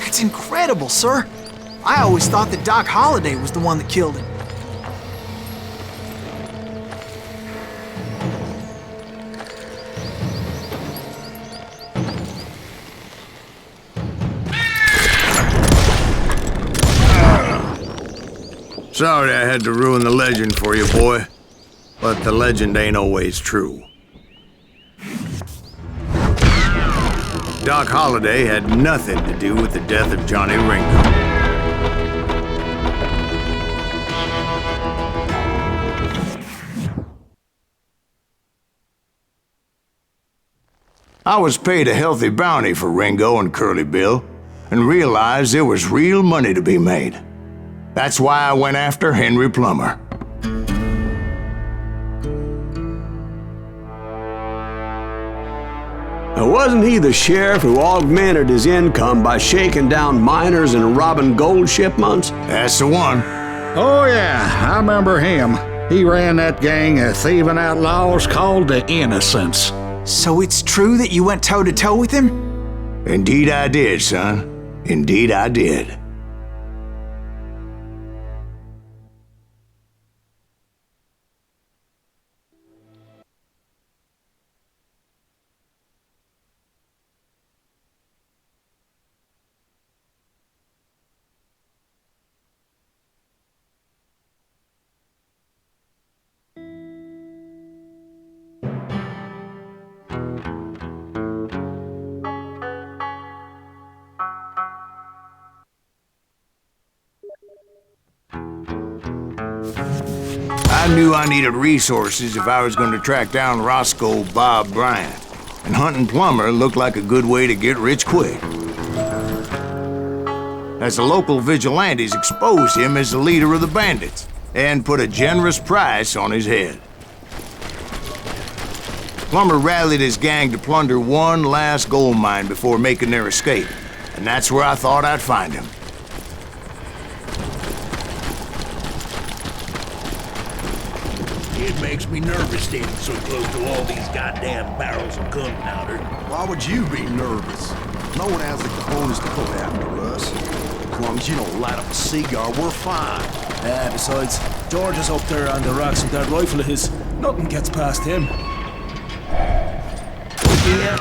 That's incredible, sir. I always thought that Doc Holliday was the one that killed him. Sorry I had to ruin the legend for you, boy. But the legend ain't always true. Doc Holliday had nothing to do with the death of Johnny Ringo. I was paid a healthy bounty for Ringo and Curly Bill, and realized there was real money to be made. That's why I went after Henry Plummer. Wasn't he the sheriff who augmented his income by shaking down miners and robbing gold shipments? That's the one. Oh, yeah, I remember him. He ran that gang of thieving outlaws called the Innocents. So it's true that you went toe-to-toe with him? Indeed I did, son. Indeed I did. I knew I needed resources if I was going to track down Roscoe Bob Bryant, and hunting Plummer looked like a good way to get rich quick. As the local vigilantes exposed him as the leader of the bandits, and put a generous price on his head. Plummer rallied his gang to plunder one last gold mine before making their escape, and that's where I thought I'd find him. It makes me nervous standing so close to all these goddamn barrels of gunpowder. Why would you be nervous? No one has the cojones to come after us. As long as you don't light up a cigar, we're fine. Besides, George is up there on the rocks with that rifle of his. Nothing gets past him. Yeah?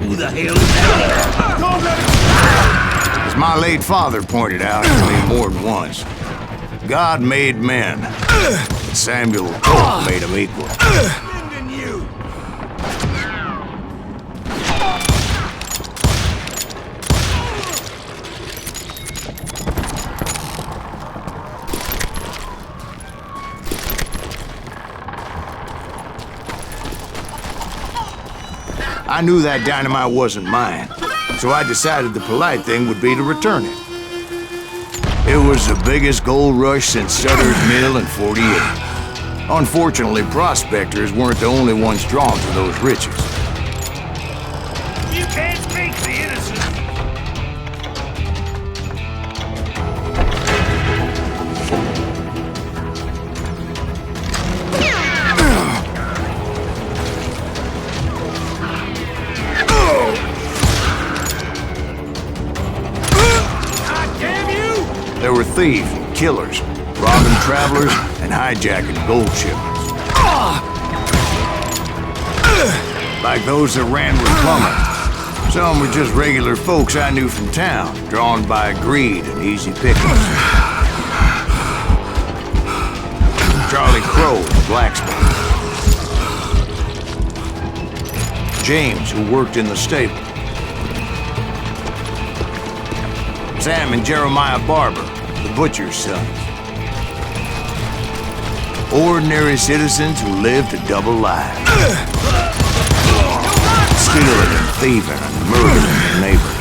Who the hell is that? Don't let him! As my late father pointed out to me more than once, God made men, and Samuel Colt made them equal. I knew that dynamite wasn't mine, so I decided the polite thing would be to return it. It was the biggest gold rush since Sutter's Mill in '48. Unfortunately, prospectors weren't the only ones drawn to those riches. You can't speak the innocent. There were thieves and killers, robbing travelers and hijacking gold shipments. Like those that ran with Plummer. Some were just regular folks I knew from town, drawn by greed and easy pickings. Charlie Crow, the blacksmith. James, who worked in the stable. Sam and Jeremiah Barber, the butcher's sons. Ordinary citizens who lived a double life. Stealing and thieving and murdering their neighbors.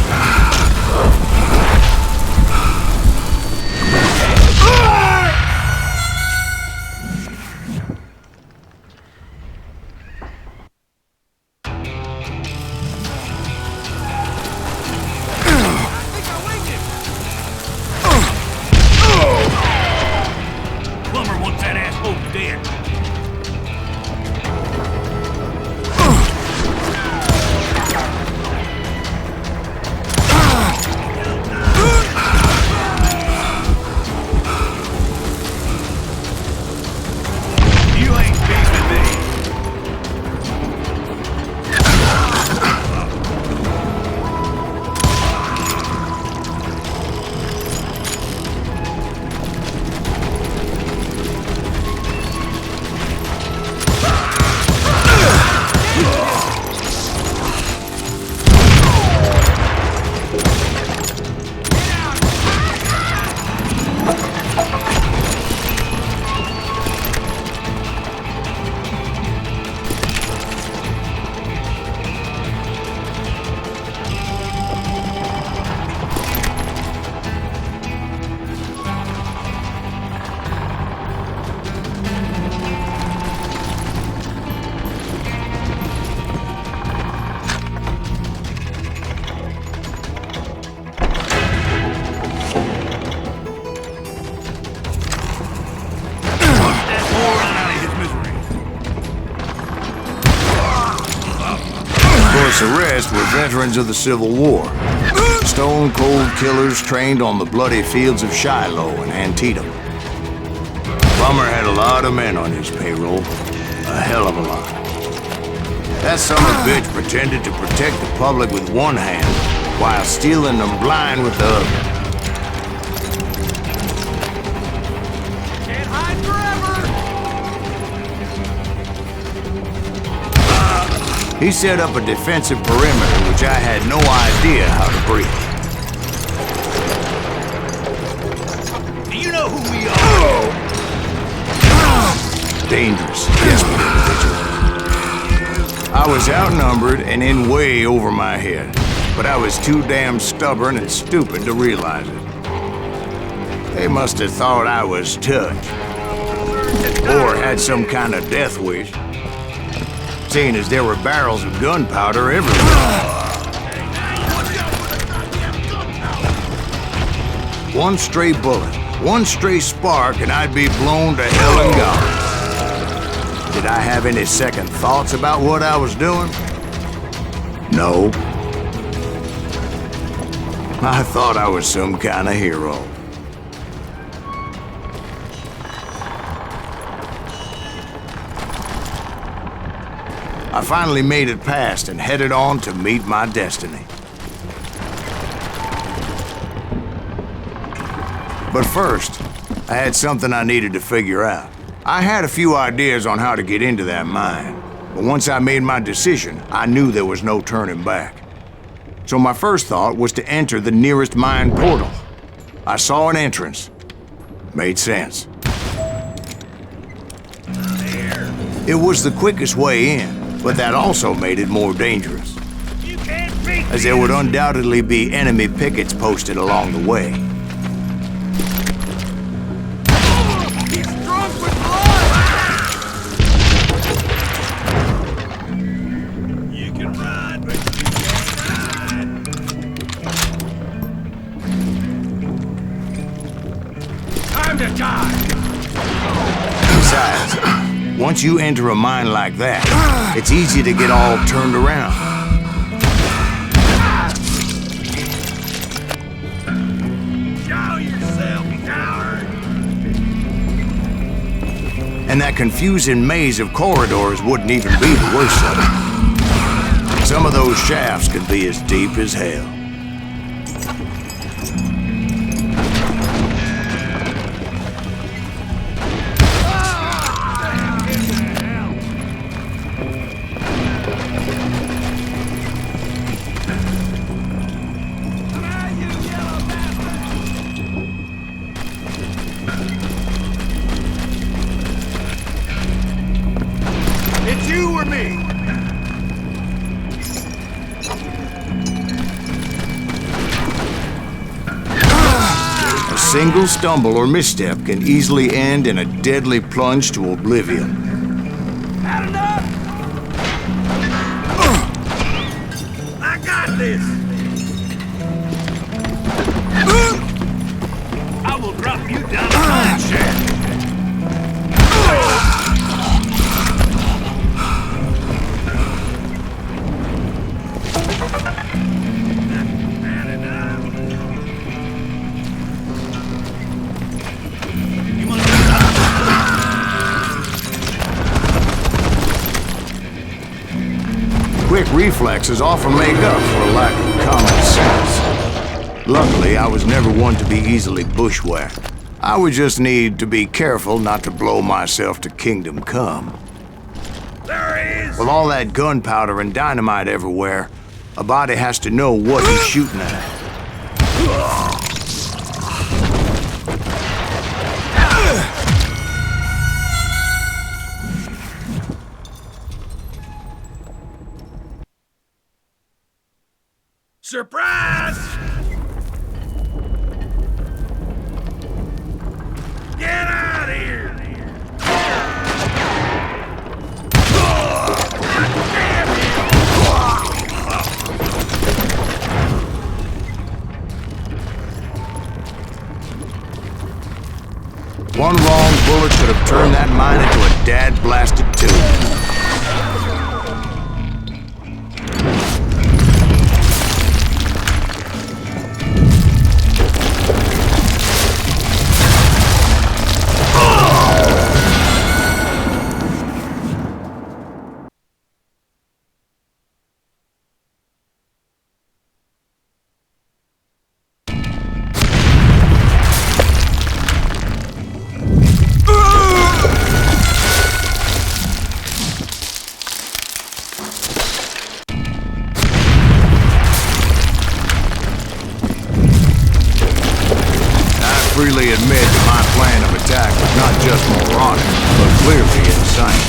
The rest were veterans of the Civil War. Stone-cold killers trained on the bloody fields of Shiloh and Antietam. Plummer had a lot of men on his payroll. A hell of a lot. That son of a bitch pretended to protect the public with one hand while stealing them blind with the other. He set up a defensive perimeter which I had no idea how to breach. Do you know who we are? Dangerous, desperate individuals. I was outnumbered and in way over my head, but I was too damn stubborn and stupid to realize it. They must have thought I was touched, or had some kind of death wish. Seeing as there were barrels of gunpowder everywhere. One stray bullet, one stray spark, and I'd be blown to hell and gone. Did I have any second thoughts about what I was doing? No. I thought I was some kind of hero. I finally made it past and headed on to meet my destiny. But first, I had something I needed to figure out. I had a few ideas on how to get into that mine, but once I made my decision, I knew there was no turning back. So my first thought was to enter the nearest mine portal. I saw an entrance. Made sense. It was the quickest way in. But that also made it more dangerous, as there would undoubtedly be enemy pickets posted along the way. He's drunk with blood! You can run, but you can't hide. Time to die! Besides, once you enter a mine like that, it's easy to get all turned around. Show yourself, coward! And that confusing maze of corridors wouldn't even be the worst of it. Some of those shafts could be as deep as hell. single stumble or misstep can easily end in a deadly plunge to oblivion. Had enough? I got this! I will drop you down a mine shaft. Quick reflexes often make up for a lack of common sense. Luckily, I was never one to be easily bushwhacked. I would just need to be careful not to blow myself to kingdom come. There he is! With all that gunpowder and dynamite everywhere, a body has to know what he's shooting at. Surprise! Get out of here! One wrong bullet could have turned that mine into a dad-blasted tube. Freely admit that my plan of attack was not just moronic, but clearly insane.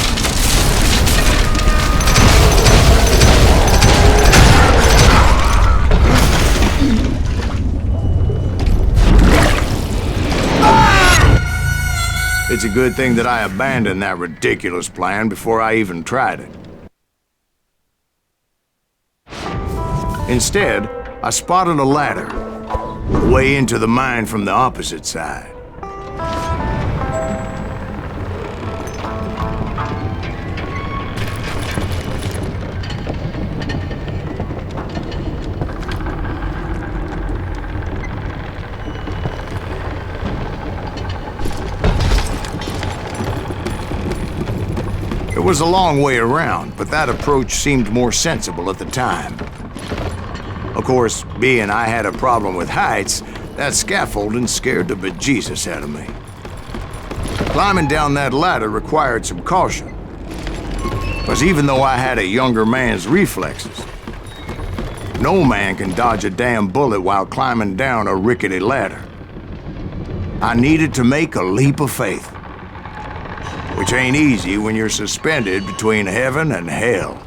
It's a good thing that I abandoned that ridiculous plan before I even tried it. Instead, I spotted a ladder way into the mine from the opposite side. It was a long way around, but that approach seemed more sensible at the time. Of course, being I had a problem with heights, that scaffolding scared the bejesus out of me. Climbing down that ladder required some caution, because even though I had a younger man's reflexes, no man can dodge a damn bullet while climbing down a rickety ladder. I needed to make a leap of faith, which ain't easy when you're suspended between heaven and hell.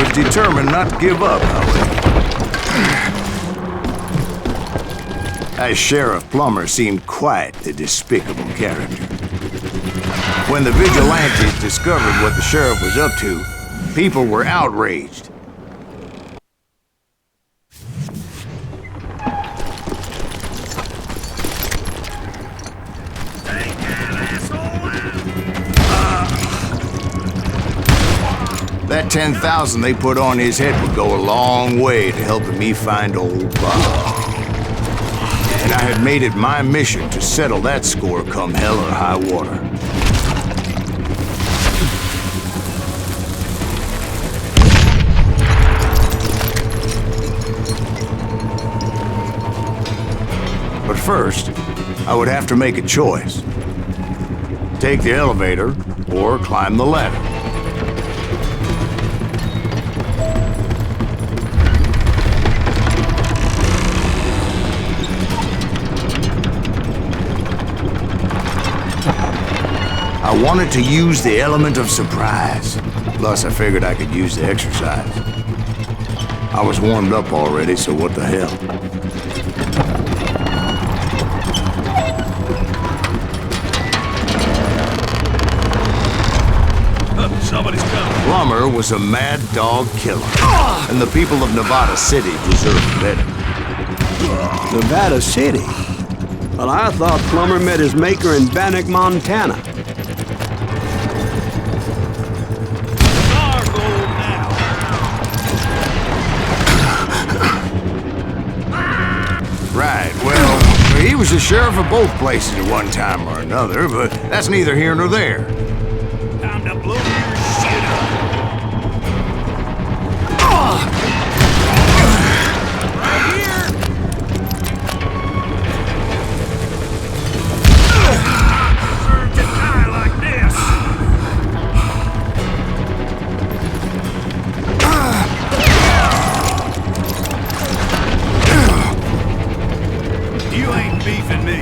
was determined not to give up, however. As Sheriff Plummer seemed quite the despicable character. When the vigilantes discovered what the sheriff was up to, people were outraged. That 10,000 they put on his head would go a long way to helping me find old Bob. And I had made it my mission to settle that score come hell or high water. But first, I would have to make a choice. Take the elevator or climb the ladder. I wanted to use the element of surprise. Plus, I figured I could use the exercise. I was warmed up already, so what the hell? Somebody's coming. Plummer was a mad dog killer, and the people of Nevada City deserved better. Nevada City? Well, I thought Plummer met his maker in Bannock, Montana. Right, well, he was the sheriff of both places at one time or another, but that's neither here nor there. Time to blow your shit up. Right here. Deserve to die like this. You ain't beefing me.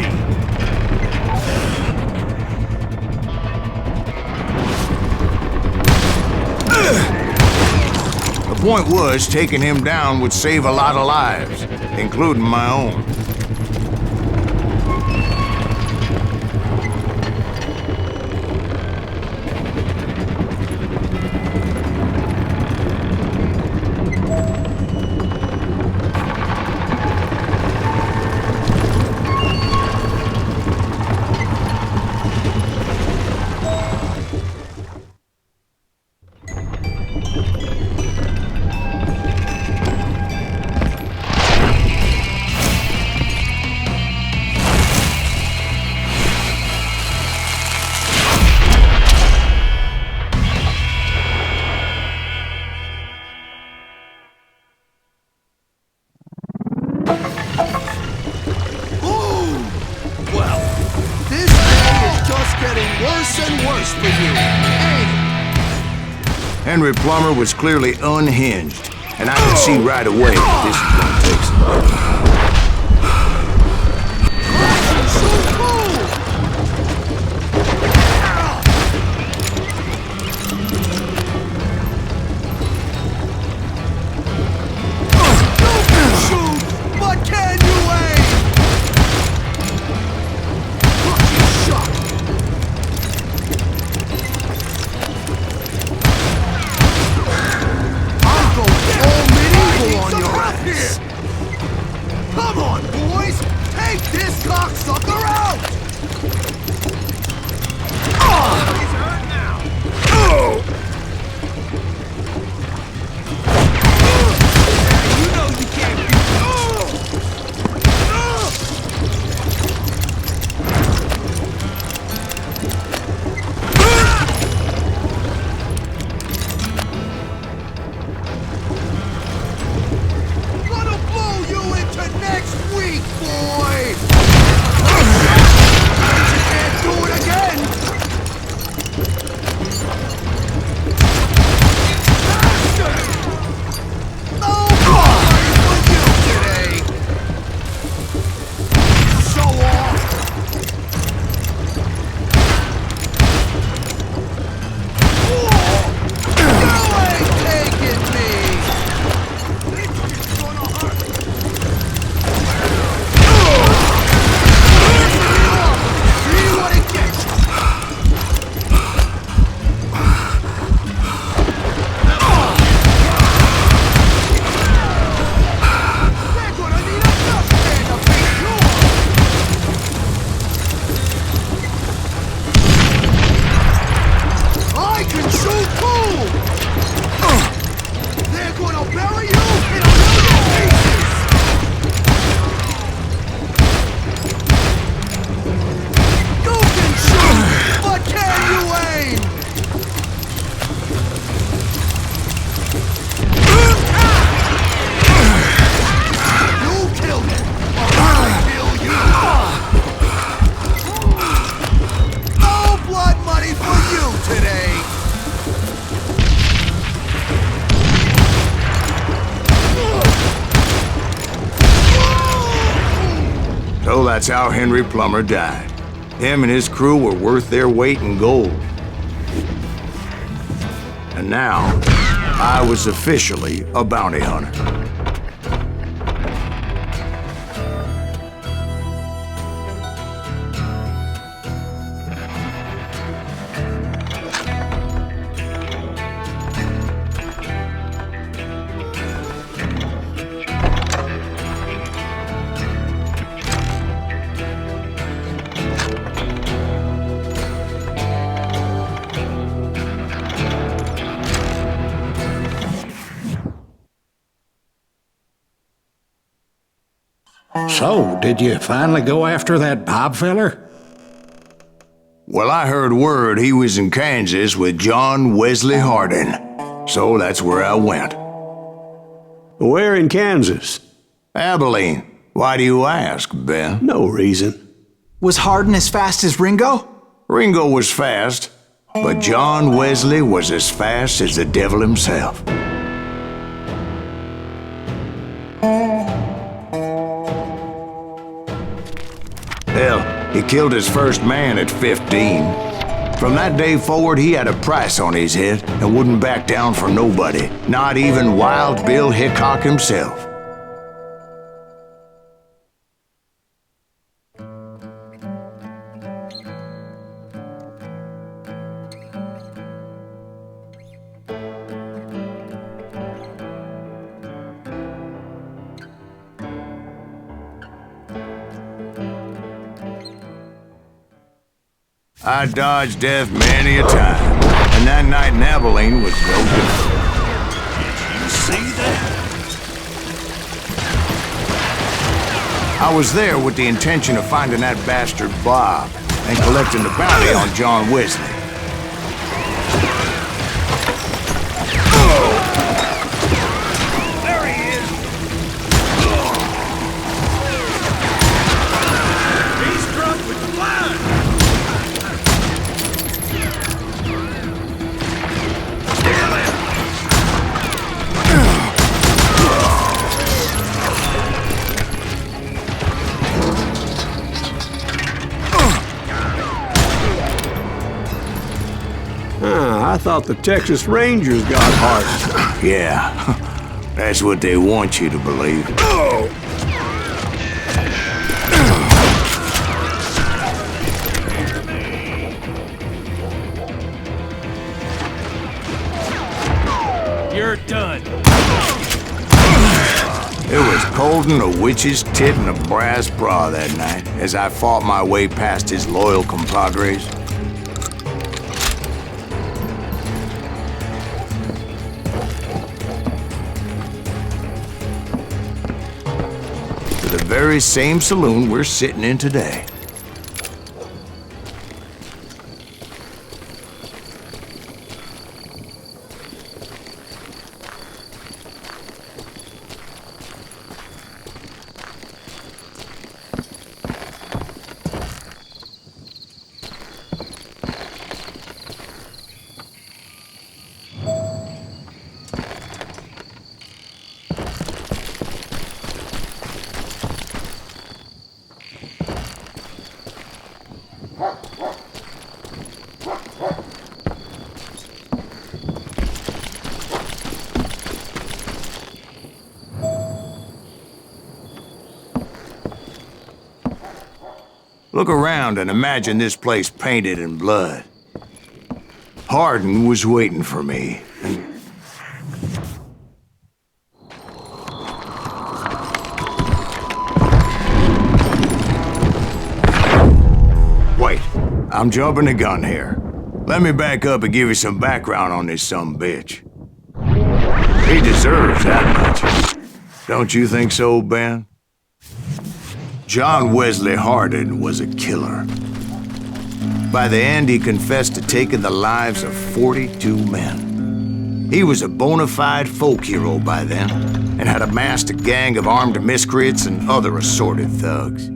The point was, taking him down would save a lot of lives, including my own. Henry Plummer was clearly unhinged, and I could see right away that this was going to take some That's how Henry Plummer died. Him and his crew were worth their weight in gold. And now, I was officially a bounty hunter. So, did you finally go after that Bob feller? Well, I heard word he was in Kansas with John Wesley Hardin. So that's where I went. Where in Kansas? Abilene. Why do you ask, Ben? No reason. Was Hardin as fast as Ringo? Ringo was fast, but John Wesley was as fast as the devil himself. Hell, he killed his first man at 15. From that day forward, he had a price on his head and wouldn't back down for nobody, not even Wild Bill Hickok himself. I dodged death many a time, and that night in Abilene was no different. You see that? I was there with the intention of finding that bastard Bob and collecting the bounty on John Wesley. There he is! He's drunk with the wine! I thought the Texas Rangers got Hardin. Yeah, that's what they want you to believe. You're done. It was cold in a witch's tit and a brass bra that night as I fought my way past his loyal compadres. The very same saloon we're sitting in today. Look around and imagine this place painted in blood. Hardin was waiting for me, and... Wait, I'm jumping the gun here. Let me back up and give you some background on this sumbitch. He deserves that much. Don't you think so, Ben? John Wesley Hardin was a killer. By the end, he confessed to taking the lives of 42 men. He was a bona fide folk hero by then, and had amassed a gang of armed miscreants and other assorted thugs.